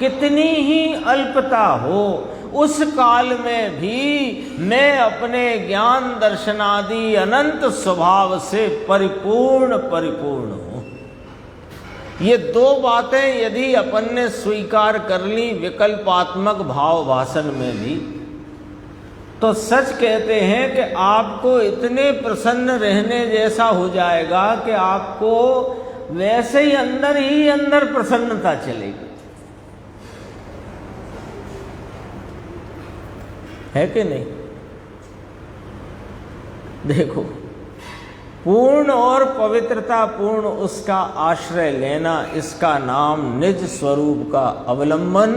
कितनी ही अल्पता हो, उस काल में भी मैं अपने ज्ञान दर्शनादि अनंत स्वभाव से परिपूर्ण हूं। ये दो बातें यदि अपन ने स्वीकार कर ली विकल्पात्मक भाव भाषण में भी, तो सच कहते हैं कि आपको इतने प्रसन्न रहने जैसा हो जाएगा कि आपको वैसे ही अंदर प्रसन्नता चलेगी। है कि नहीं? देखो, पूर्ण और पवित्रता पूर्ण उसका आश्रय लेना, इसका नाम निज स्वरूप का अवलंबन,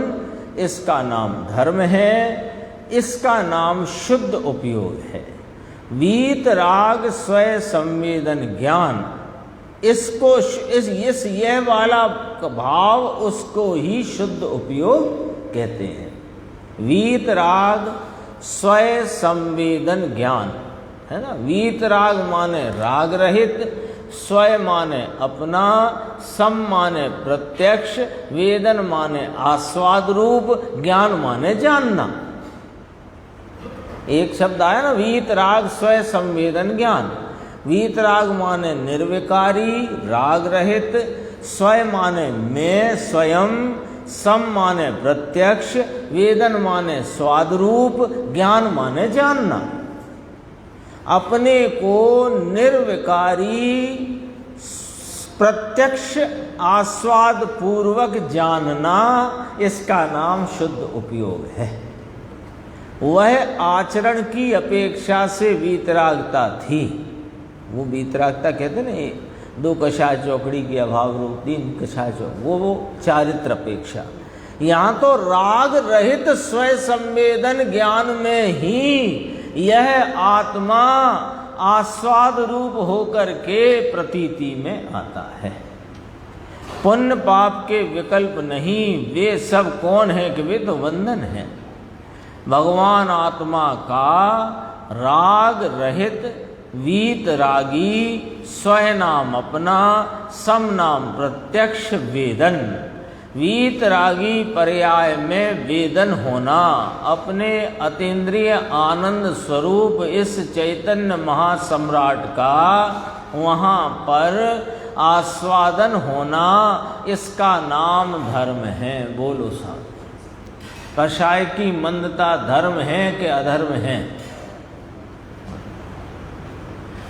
इसका नाम धर्म है, इसका नाम शुद्ध उपयोग है। वीत राग स्वय संवेदन ज्ञान, इसको यह वाला भाव उसको ही शुद्ध उपयोग कहते हैं। वीत राग स्वय संवेदन ज्ञान, है ना। वीत राग माने राग रहित, स्वय माने अपना, सम माने प्रत्यक्ष, वेदन माने आस्वाद रूप, ज्ञान माने जानना। एक शब्द आया ना, वीत राग स्वय संवेदन ज्ञान। वीत राग माने निर्विकारी, राग रहित, स्वय माने मैं स्वयं, सम माने प्रत्यक्ष, वेदन माने स्वाद रूप, ज्ञान माने जानना। अपने को निर्विकारी प्रत्यक्ष आस्वाद पूर्वक जानना, इसका नाम शुद्ध उपयोग है। वह आचरण की अपेक्षा से वीतरागता थी। वो वीतरागता कहते ना, दो कषाय चौकड़ी की अभाव रूप, तीन कषाय चौक, वो चारित्र अपेक्षा। यहाँ तो राग रहित स्वय संवेदन ज्ञान में ही यह आत्मा आस्वाद रूप होकर के प्रतीति में आता है। पुण्य पाप के विकल्प नहीं, वे सब कौन है कि वे तो बंधन है। भगवान आत्मा का राग रहित वीत रागी स्वयं नाम अपना सम नाम प्रत्यक्ष वेदन। वीत रागी पर्याय में वेदन होना, अपने अतीन्द्रिय आनंद स्वरूप इस चैतन्य महासम्राट का वहाँ पर आस्वादन होना, इसका नाम धर्म है। बोलो साहब, कषाय की मंदता धर्म है कि अधर्म है?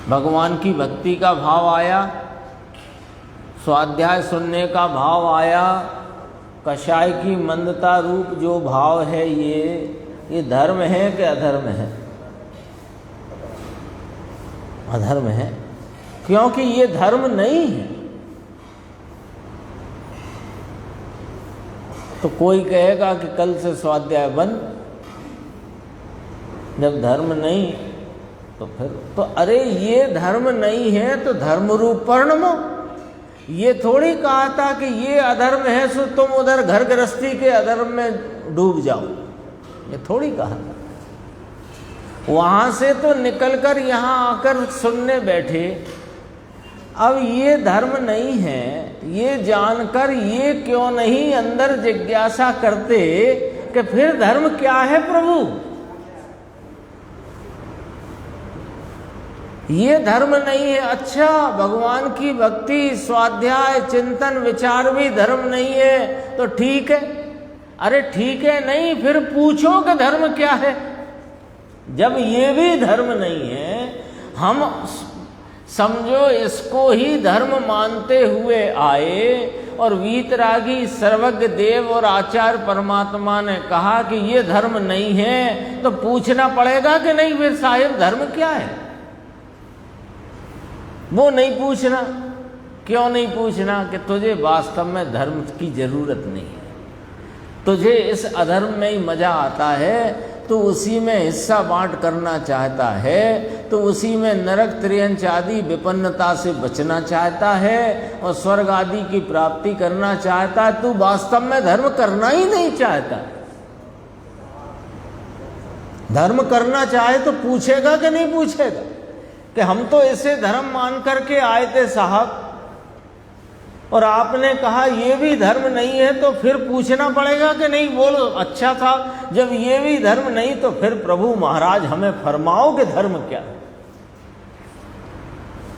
भगवान की भक्ति का भाव आया, स्वाध्याय सुनने का भाव आया, कषाय की मंदता रूप जो भाव है ये धर्म है कि अधर्म है? अधर्म है, क्योंकि ये धर्म नहीं है। तो कोई कहेगा कि कल से स्वाध्याय बंद, जब धर्म नहीं तो फिर तो अरे ये धर्म नहीं है तो धर्म रूप परिणमो। ये थोड़ी कहा था कि ये अधर्म है सो तुम उधर घर गृहस्थी के अधर्म में डूब जाओ, ये थोड़ी कहा था। वहां से तो निकलकर यहाँ आकर सुनने बैठे। अब ये धर्म नहीं है, ये जानकर ये क्यों नहीं अंदर जिज्ञासा करते कि फिर धर्म क्या है प्रभु? ये धर्म नहीं है। अच्छा, भगवान की भक्ति, स्वाध्याय, चिंतन, विचार भी धर्म नहीं है तो ठीक है। अरे ठीक है नहीं, फिर पूछो कि धर्म क्या है। जब ये भी धर्म नहीं है, हम समझो इसको ही धर्म मानते हुए आए और वीतरागी सर्वज्ञ देव और आचार्य परमात्मा ने कहा कि ये धर्म नहीं है, तो पूछना पड़ेगा कि नहीं फिर साहिब धर्म क्या है? वो नहीं पूछना। क्यों नहीं पूछना? कि तुझे वास्तव में धर्म की जरूरत नहीं है, तुझे इस अधर्म में ही मजा आता है, तो उसी में हिस्सा बांट करना चाहता है, तो उसी में नरक त्रियंच आदि विपन्नता से बचना चाहता है और स्वर्ग आदि की प्राप्ति करना चाहता है। तू वास्तव में धर्म करना ही नहीं चाहता। धर्म करना चाहे तो पूछेगा कि नहीं पूछेगा कि हम तो इसे धर्म मान करके आए थे साहब, और आपने कहा ये भी धर्म नहीं है, तो फिर पूछना पड़ेगा कि नहीं? बोलो अच्छा था, जब ये भी धर्म नहीं तो फिर प्रभु महाराज हमें फरमाओ कि धर्म क्या है?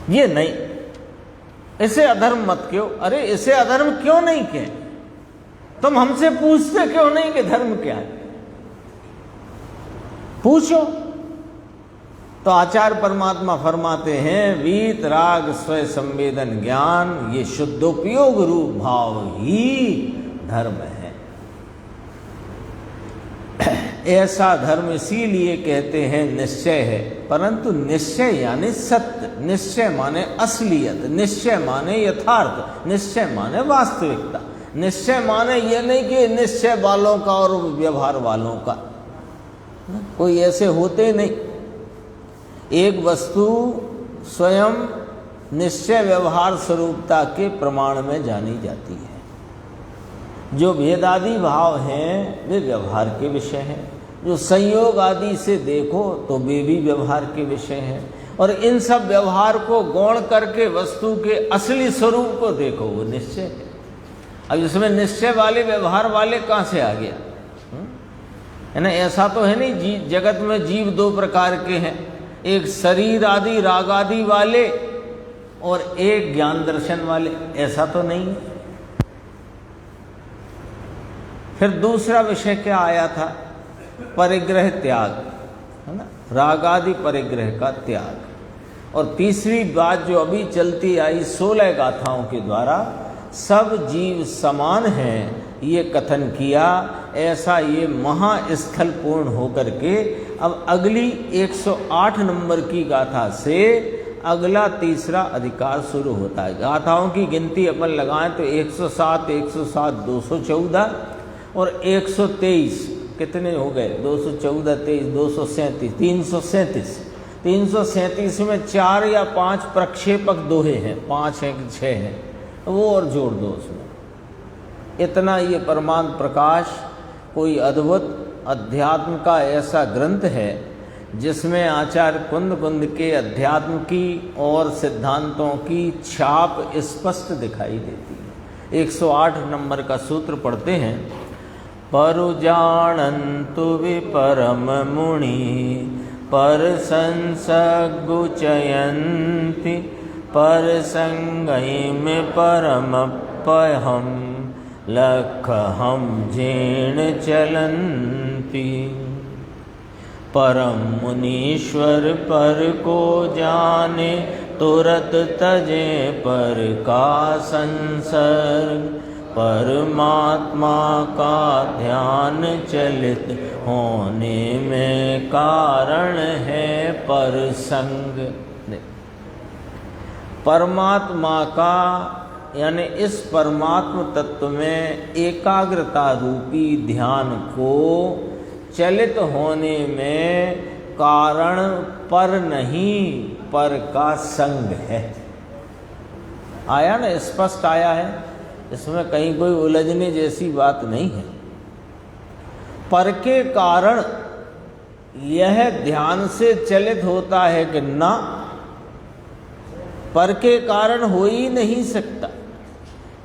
ये नहीं, इसे अधर्म मत क्यों। अरे इसे अधर्म क्यों नहीं कहे? तुम हमसे पूछते क्यों नहीं कि धर्म क्या है? पूछो। तो आचार्य परमात्मा फरमाते हैं वीत राग स्वय संवेदन ज्ञान, ये शुद्धोपयोग रूप भाव ही धर्म है। ऐसा धर्म इसीलिए कहते हैं निश्चय है, परंतु निश्चय यानी सत्य, निश्चय माने असलियत, निश्चय माने यथार्थ, निश्चय माने वास्तविकता। निश्चय माने ये नहीं कि निश्चय वालों का और व्यवहार वालों का, कोई ऐसे होते नहीं। एक वस्तु स्वयं निश्चय व्यवहार स्वरूपता के प्रमाण में जानी जाती है। जो भेदादि भाव हैं वे व्यवहार के विषय हैं, जो संयोग आदि से देखो तो वे भी व्यवहार के विषय हैं, और इन सब व्यवहार को गौण करके वस्तु के असली स्वरूप को देखो वो निश्चय है। अब इसमें निश्चय वाले व्यवहार वाले कहाँ से आ गया? है ना? ऐसा तो है नहीं जगत में जीव दो प्रकार के हैं, एक शरीर आदि राग आदि वाले और एक ज्ञान दर्शन वाले, ऐसा तो नहीं। फिर दूसरा विषय क्या आया था? परिग्रह त्याग, है ना? राग आदि परिग्रह का त्याग। और तीसरी बात जो अभी चलती आई 16 गाथाओं के द्वारा, सब जीव समान हैं, ये कथन किया। ऐसा ये महास्थल पूर्ण होकर के अब अगली 108 नंबर की गाथा से अगला तीसरा अधिकार शुरू होता है। गाथाओं की गिनती अपन लगाएं तो 107, 107, 214 और 123 कितने हो गए? 214, 23, 237, 337। 337 में 4 या 5 प्रक्षेपक दोहे हैं, 5 हैं कि 6 हैं, वो और जोड़ दो उसमें। इतना ये परमानंद प्रकाश कोई अद्भुत अध्यात्म का ऐसा ग्रंथ है जिसमें आचार्य कुंद कुंद के अध्यात्म की और सिद्धांतों की छाप स्पष्ट दिखाई देती है। 108 नंबर का सूत्र पढ़ते हैं। परु जानन्तु विपरम मुनि पर संसगु चयन्ति पर संगई में परम पयहम लख हम जीण चलन्ति। परम मुनीश्वर पर को जाने तुरत तजे पर का संसर्ग परमात्मा का ध्यान चलित होने में कारण है परसंग। परमात्मा का यानी इस परमात्म तत्व में एकाग्रता रूपी ध्यान को चलित होने में कारण पर नहीं पर का संग है। आया ना, स्पष्ट आया है, इसमें कहीं कोई उलझने जैसी बात नहीं है। पर के कारण यह ध्यान से चलित होता है कि ना, पर के कारण हो ही नहीं सकता,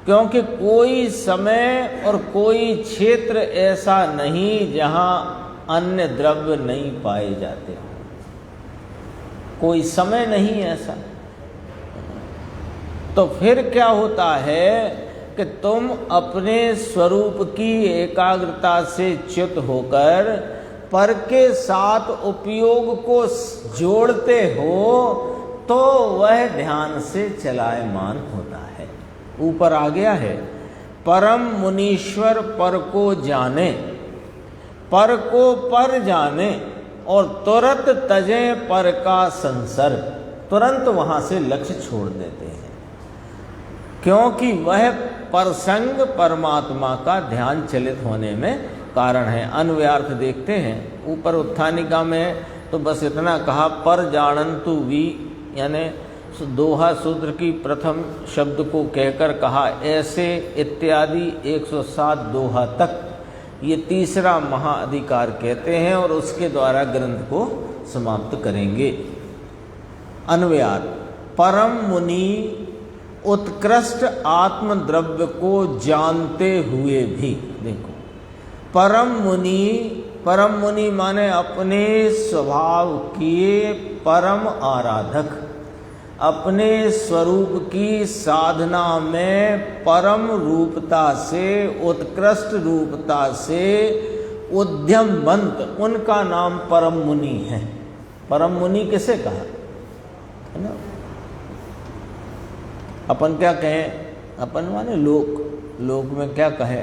क्योंकि कोई समय और कोई क्षेत्र ऐसा नहीं जहां अन्य द्रव्य नहीं पाए जाते। कोई समय नहीं ऐसा। तो फिर क्या होता है कि तुम अपने स्वरूप की एकाग्रता से च्युत होकर पर के साथ उपयोग को जोड़ते हो तो वह ध्यान से चलायमान होता है। ऊपर आ गया है, परम मुनीश्वर पर को जाने, पर को पर जाने और तुरंत तजे पर का संसर्ग, तुरंत वहां से लक्ष्य छोड़ देते हैं, क्योंकि वह परसंग परमात्मा का ध्यान चलित होने में कारण है। अन्वयार्थ देखते हैं। ऊपर उत्थानिका में तो बस इतना कहा, पर जानन्तु वी, यानी दोहा सूत्र की प्रथम शब्द को कहकर कहा ऐसे इत्यादि 107 दोहा तक, ये तीसरा महाअधिकार कहते हैं और उसके द्वारा ग्रंथ को समाप्त करेंगे। अन्वयार्थ, परम मुनि उत्कृष्ट आत्मद्रव्य को जानते हुए भी, देखो परम मुनि माने अपने स्वभाव के परम आराधक, अपने स्वरूप की साधना में परम रूपता से, उत्कृष्ट रूपता से उद्यमवंत, उनका नाम परम मुनि है। परम मुनि किसे कहा है ना? अपन क्या कहें, अपन माने लोक में क्या कहे,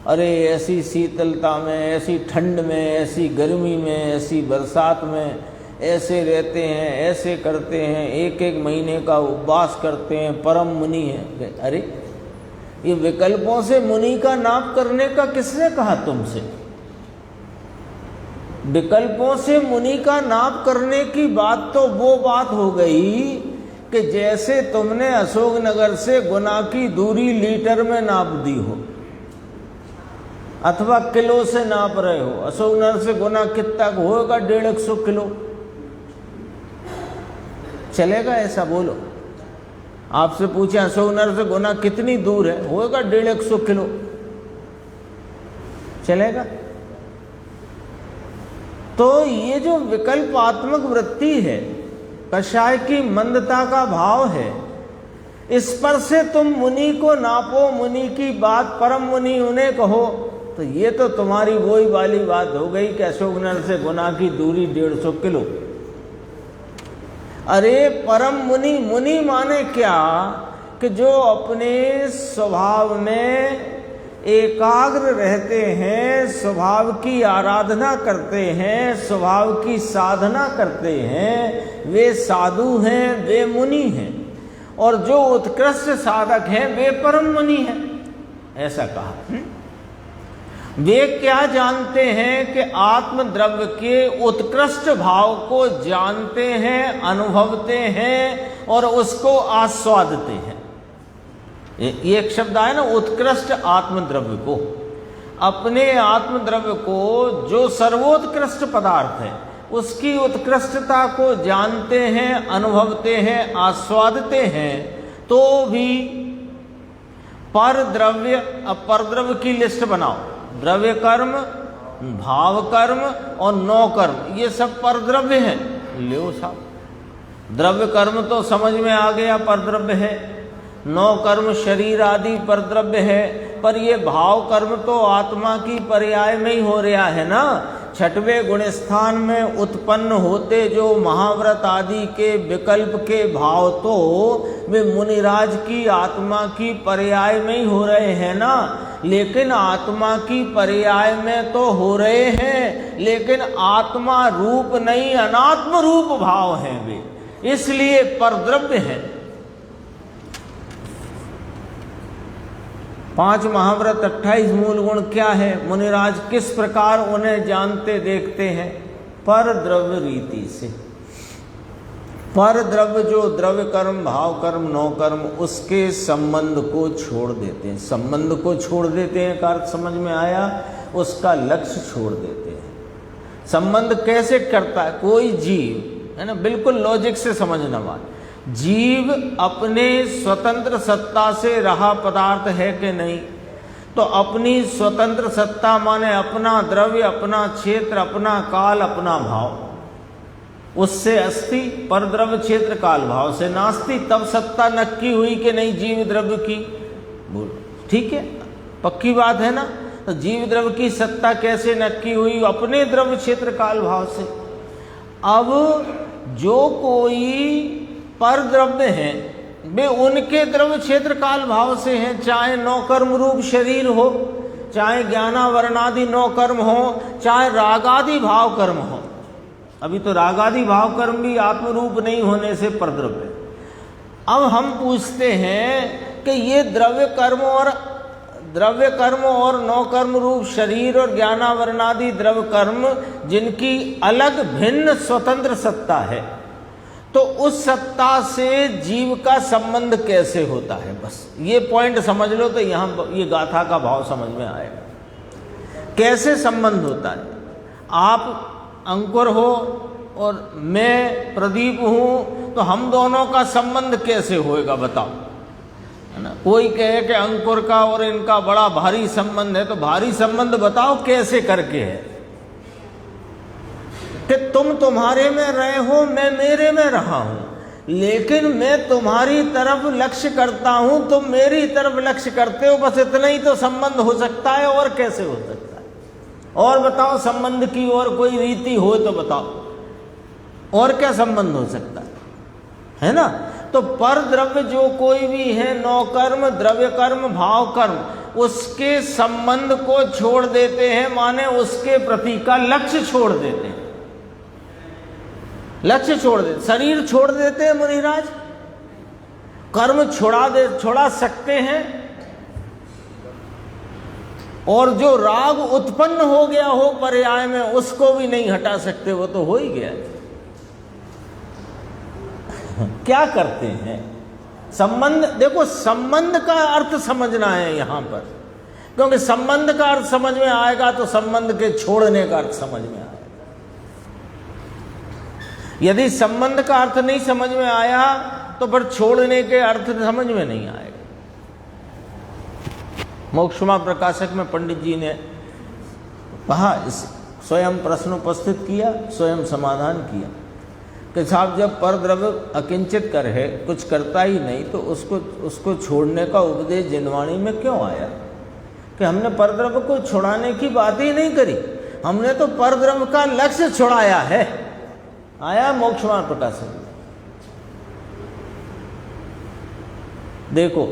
अरे ऐसी शीतलता में, ऐसी ठंड में, ऐसी गर्मी में, ऐसी बरसात में ऐसे रहते हैं, ऐसे करते हैं, एक एक महीने का उपवास करते हैं, परम मुनि है। अरे ये विकल्पों से मुनि का नाप करने का किसने कहा तुमसे? विकल्पों से मुनि का नाप करने की बात तो वो बात हो गई कि जैसे तुमने अशोकनगर से गुना की दूरी लीटर में नाप दी हो अथवा किलो से नाप रहे हो। अशोकनगर से गुना कितना होगा? 150 किलो। चलेगा ऐसा? बोलो। आपसे पूछे अशोकनगर से गुना कितनी दूर है, होगा 150 किलो। चलेगा? तो ये जो विकल्पात्मक वृत्ति है, कषाय की मंदता का भाव है, इस पर से तुम मुनि को नापो, मुनि की बात परम मुनि उन्हें कहो, तो ये तो तुम्हारी वही वाली बात हो गई कि अशोकनगर से गुना की दूरी 150 किलो। अरे परम मुनि, मुनि माने क्या कि जो अपने स्वभाव में एकाग्र रहते हैं, स्वभाव की आराधना करते हैं, स्वभाव की साधना करते हैं, वे साधु हैं, वे मुनि हैं। और जो उत्कृष्ट साधक हैं वे परम मुनि हैं, ऐसा कहा। वे क्या जानते हैं कि आत्मद्रव्य के उत्कृष्ट भाव को जानते हैं, अनुभवते हैं और उसको आस्वादते हैं। ये एक शब्द आया ना, उत्कृष्ट आत्मद्रव्य को, अपने आत्मद्रव्य को जो सर्वोत्कृष्ट पदार्थ है, उसकी उत्कृष्टता को जानते हैं, अनुभवते हैं, आस्वादते हैं, तो भी पर द्रव्य, अब पर द्रव्य की लिस्ट बनाओ, द्रव्य कर्म, भाव कर्म और नौ कर्म, ये सब पर द्रव्य हैं। लो साहब, द्रव्य कर्म तो समझ में आ गया, पर द्रव्य है। नौ कर्म शरीर आदि पर द्रव्य है, पर ये भाव कर्म तो आत्मा की पर्याय में ही हो रहा है ना। छठवें गुण स्थान में उत्पन्न होते जो महाव्रत आदि के विकल्प के भाव तो वे मुनिराज की आत्मा की पर्याय में ही हो रहे हैं ना। लेकिन आत्मा की पर्याय में तो हो रहे हैं, लेकिन आत्मा रूप नहीं, अनात्म रूप भाव हैं वे, इसलिए परद्रव्य है। 5 महाव्रत 28 मूल गुण क्या है, मुनिराज किस प्रकार उन्हें जानते देखते हैं? पर द्रव्य रीति से। पर द्रव्य जो द्रव्य कर्म, भाव कर्म, नौ कर्म, उसके संबंध को छोड़ देते हैं। संबंध को छोड़ देते हैं का अर्थ समझ में आया, उसका लक्ष्य छोड़ देते हैं। संबंध कैसे करता है? कोई जीव है ना, बिल्कुल लॉजिक से समझना बात, जीव अपने स्वतंत्र सत्ता से रहा पदार्थ है कि नहीं? तो अपनी स्वतंत्र सत्ता माने अपना द्रव्य, अपना क्षेत्र, अपना काल, अपना भाव, उससे अस्ति, पर द्रव्य क्षेत्र काल भाव से नास्ति। तब सत्ता नक्की हुई कि नहीं जीव द्रव्य की? बोलो ठीक है, पक्की बात है ना। तो जीव द्रव्य की सत्ता कैसे नक्की हुई? अपने द्रव्य क्षेत्र काल भाव से। अब जो कोई पर द्रव्य हैं वे उनके द्रव्य क्षेत्र काल भाव से हैं, चाहे नौ कर्म रूप शरीर हो, चाहे ज्ञानावरणादि नौ कर्म हो, चाहे रागादि भाव कर्म हो। अभी तो रागादि भाव कर्म भी आत्मरूप नहीं होने से परद्रव्य। अब हम पूछते हैं कि ये द्रव्य कर्म और नौ कर्म रूप शरीर और ज्ञानावरणादि द्रव्य कर्म जिनकी अलग भिन्न स्वतंत्र सत्ता है, तो उस सत्ता से जीव का संबंध कैसे होता है? बस ये पॉइंट समझ लो तो यहाँ ये गाथा का भाव समझ में आएगा। कैसे संबंध होता है? आप अंकुर हो और मैं प्रदीप हूँ, तो हम दोनों का संबंध कैसे होएगा बताओ, है ना। कोई कहे कि अंकुर का और इनका बड़ा भारी संबंध है, तो भारी संबंध बताओ कैसे करके है? कि तुम तुम्हारे में रहे हो, मैं मेरे में रहा हूं, लेकिन मैं तुम्हारी तरफ लक्ष्य करता हूं, तुम मेरी तरफ लक्ष्य करते हो, बस इतना ही तो संबंध हो सकता है। और कैसे हो सकता है? और बताओ, संबंध की और कोई रीति हो तो बताओ, और क्या संबंध हो सकता है ना। तो पर द्रव्य जो कोई भी है, नौ कर्म, द्रव्य कर्म, भाव कर्म, उसके संबंध को छोड़ देते हैं, माने उसके प्रति का लक्ष्य छोड़ देते हैं। लक्ष्य छोड़ देते, शरीर छोड़ देते हैं मुनिराज, कर्म छोड़ा सकते हैं, और जो राग उत्पन्न हो गया हो पर्याय में उसको भी नहीं हटा सकते, वो तो हो ही गया। क्या करते हैं? संबंध, देखो संबंध का अर्थ समझना है यहां पर, क्योंकि संबंध का अर्थ समझ में आएगा तो संबंध के छोड़ने का अर्थ समझ में आएगा। यदि संबंध का अर्थ नहीं समझ में आया तो फिर छोड़ने के अर्थ समझ में नहीं आएगा। मोक्षमा प्रकाशक में पंडित जी ने कहा, स्वयं प्रश्न उपस्थित किया, स्वयं समाधान किया कि साहब जब पर द्रव्य अकिंचित कर है, कुछ करता ही नहीं, तो उसको छोड़ने का उपदेश जिनवाणी में क्यों आया? कि हमने पर द्रव्य को छुड़ाने की बात ही नहीं करी, हमने तो पर द्रव्य का लक्ष्य छुड़ाया है। आया मोक्षमा प्रकाशक। देखो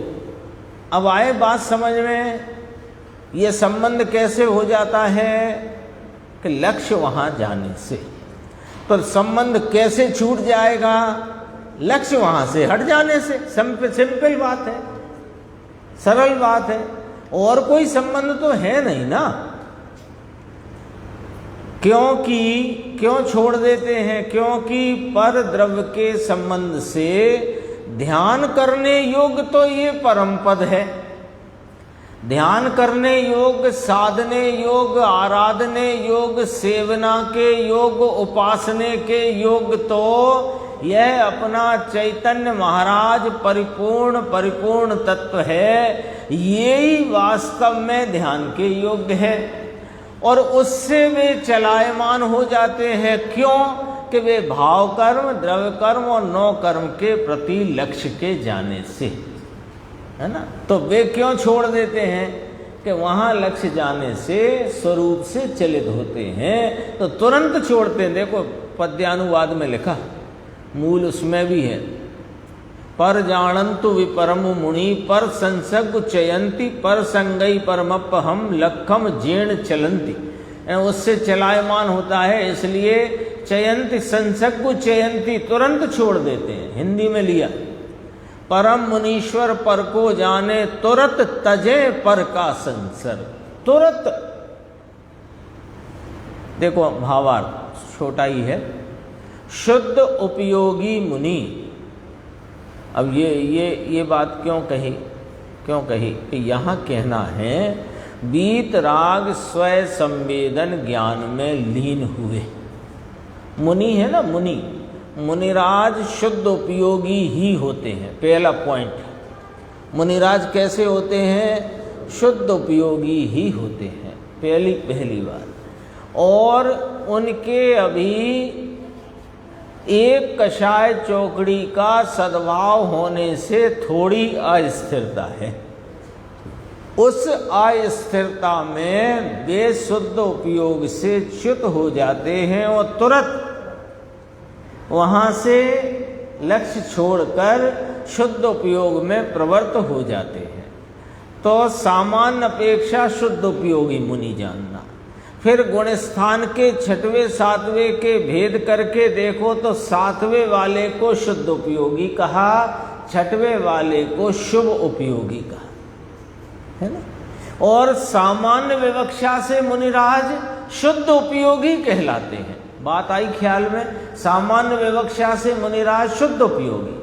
अब आए बात समझ में, ये संबंध कैसे हो जाता है कि लक्ष्य वहां जाने से। तो संबंध कैसे छूट जाएगा? लक्ष्य वहां से हट जाने से। सिंपल बात है, सरल बात है, और कोई संबंध तो है नहीं ना। क्यों छोड़ देते हैं? क्योंकि पर द्रव्य के संबंध से ध्यान करने योग्य तो ये परम पद है, ध्यान करने योग, साधने योग, आराधने योग, सेवना के योग, उपासने के योग, तो यह अपना चैतन्य महाराज परिपूर्ण तत्व है, यही वास्तव में ध्यान के योग्य है। और उससे वे चलायमान हो जाते हैं। क्यों? कि वे भाव कर्म, द्रव्य कर्म और नौ कर्म के प्रति लक्ष्य के जाने से, है ना। तो वे क्यों छोड़ देते हैं? कि वहाँ लक्ष्य जाने से स्वरूप से चलित होते हैं, तो तुरंत छोड़ते हैं। देखो पद्यानुवाद में लिखा, मूल उसमें भी है, पर जानन्तु विपरम मुनि पर संसर्ग चयंती पर संगई परमप हम लखम जीर्ण चलंती। उससे चलायमान होता है, इसलिए चयंती, संसर्ग चयंती, तुरंत छोड़ देते हैं। हिंदी में लिया, परम मुनीश्वर पर को जाने तुरत तजे पर का संसर्ग। तुरत, देखो भावार्थ छोटा ही है, शुद्ध उपयोगी मुनि। अब ये बात क्यों कही कि यहाँ कहना है बीत राग स्वय संवेदन ज्ञान में लीन हुए। मुनि है ना, मुनिराज शुद्ध उपयोगी ही होते हैं। पहला पॉइंट, मुनिराज कैसे होते हैं? शुद्ध उपयोगी ही होते हैं, पहली बात। और उनके अभी एक कषाय चौकड़ी का सद्भाव होने से थोड़ी अस्थिरता है। उस अस्थिरता में वे शुद्ध उपयोग से च्युत हो जाते हैं और तुरंत वहाँ से लक्ष्य छोड़कर शुद्ध उपयोग में प्रवृत्त हो जाते हैं। तो सामान्य अपेक्षा शुद्ध उपयोगी मुनि जानना। फिर गुण स्थान के छठवें सातवें के भेद करके देखो तो सातवें वाले को शुद्ध उपयोगी कहा, छठवें वाले को शुभ उपयोगी कहा, है ना। और सामान्य विवक्षा से मुनिराज शुद्ध उपयोगी कहलाते हैं। बात आई ख्याल में? सामान्य विवक्षा से मुनिराज शुद्ध उपयोगी,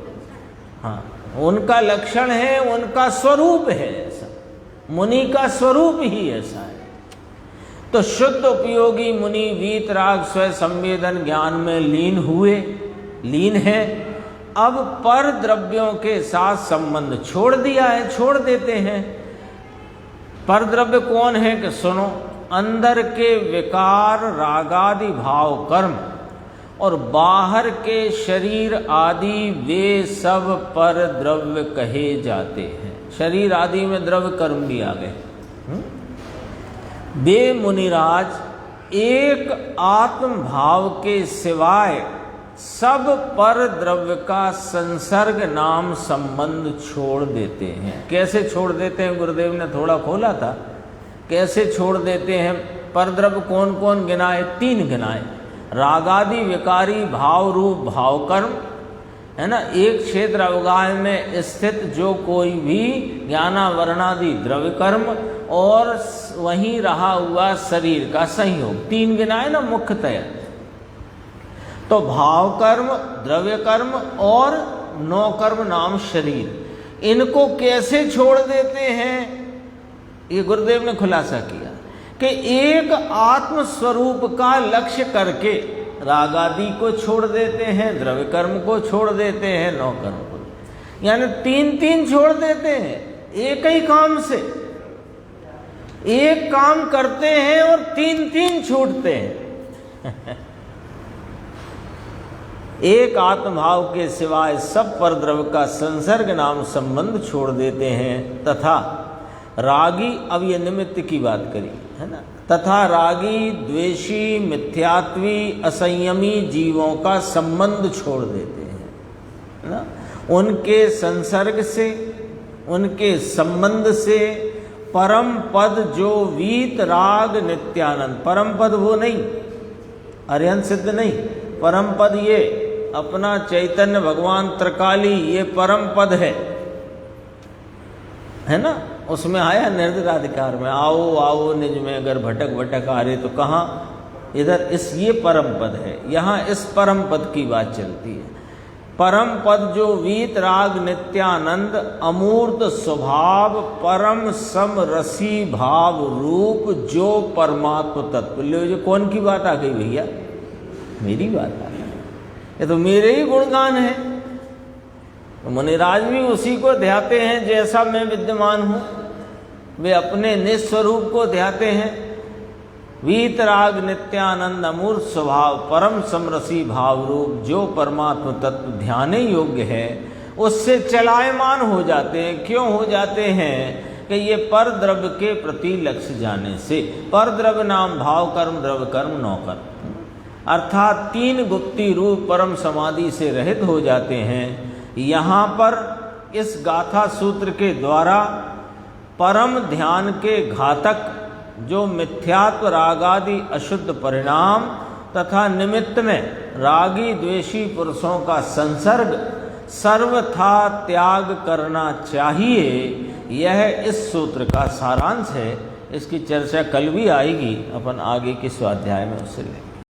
हाँ, उनका लक्षण है, उनका स्वरूप है ऐसा, मुनि का स्वरूप ही ऐसा है। तो शुद्ध उपयोगी मुनि वीतराग स्वय संवेदन ज्ञान में लीन है। अब पर द्रव्यों के साथ संबंध छोड़ दिया है, छोड़ देते हैं। पर द्रव्य कौन है कि सुनो, अंदर के विकार रागादि भाव कर्म और बाहर के शरीर आदि वे सब पर द्रव्य कहे जाते हैं। शरीर आदि में द्रव्य कर्म भी आ गए। वे मुनिराज एक आत्म भाव के सिवाय सब पर द्रव्य का संसर्ग नाम संबंध छोड़ देते हैं। कैसे छोड़ देते हैं? गुरुदेव ने थोड़ा खोला था, कैसे छोड़ देते हैं। पर द्रव्य कौन कौन गिनाए? 3 गिनाए। रागादि विकारी भाव रूप भाव कर्म, है ना, एक क्षेत्र अवगाह में स्थित जो कोई भी ज्ञानावरणादि द्रव्य कर्म और वहीं रहा हुआ शरीर का संयोग, 3 गिनाए ना मुख्यतया। तो भाव कर्म, द्रव्य कर्म और 9 कर्म नाम शरीर, इनको कैसे छोड़ देते हैं? ये गुरुदेव ने खुलासा किया कि एक आत्म स्वरूप का लक्ष्य करके राग आदि को छोड़ देते हैं, द्रव्य कर्म को छोड़ देते हैं, 9 कर्म को, यानी 3 छोड़ देते हैं। एक ही काम से एक काम करते हैं और 3 छूटते हैं। एक आत्मभाव के सिवाय सब पर द्रव्य का संसर्ग नाम संबंध छोड़ देते हैं। तथा रागी, अब ये निमित्त की बात करी, है ना, तथा रागी द्वेषी मिथ्यात्वी असंयमी जीवों का संबंध छोड़ देते हैं, है ना। उनके संसर्ग से, उनके संबंध से परम पद जो वीत राग नित्यानंद, परम पद वो नहीं, अर्यंत सिद्ध नहीं, परम पद ये अपना चैतन्य भगवान त्रिकाली, ये परम पद है ना। उसमें आया निर्दिराधिकार में, आओ आओ निज में अगर भटक भटक आ रहे, तो कहाँ? इधर इस ये परम पद है, यहाँ इस परम पद की बात चलती है। परम पद जो वीतराग नित्यानंद अमूर्त स्वभाव परम सम रसी भाव रूप जो परमात्म तत्व। लो कौन की बात आ गई भैया? मेरी बात आ गई। ये तो मेरे ही गुणगान है। तो मुनिराज भी उसी को ध्याते हैं जैसा मैं विद्यमान हूँ। वे अपने निस्वरूप को ध्याते हैं। वीतराग नित्यानंद अमूर्त स्वभाव परम समरसी भाव रूप जो परमात्म तत्व ध्यान योग्य है, उससे चलायमान हो जाते हैं। क्यों हो जाते हैं? कि ये पर द्रव्य के प्रति लक्ष्य जाने से। पर द्रव्य नाम भाव कर्म द्रव्य कर्म नौकर, अर्थात तीन गुप्ती रूप परम समाधि से रहित हो जाते हैं। यहाँ पर इस गाथा सूत्र के द्वारा परम ध्यान के घातक जो मिथ्यात्व रागादि अशुद्ध परिणाम तथा निमित्त में रागी द्वेषी पुरुषों का संसर्ग सर्वथा त्याग करना चाहिए, यह इस सूत्र का सारांश है। इसकी चर्चा कल भी आएगी, अपन आगे के स्वाध्याय में उससे लेंगे।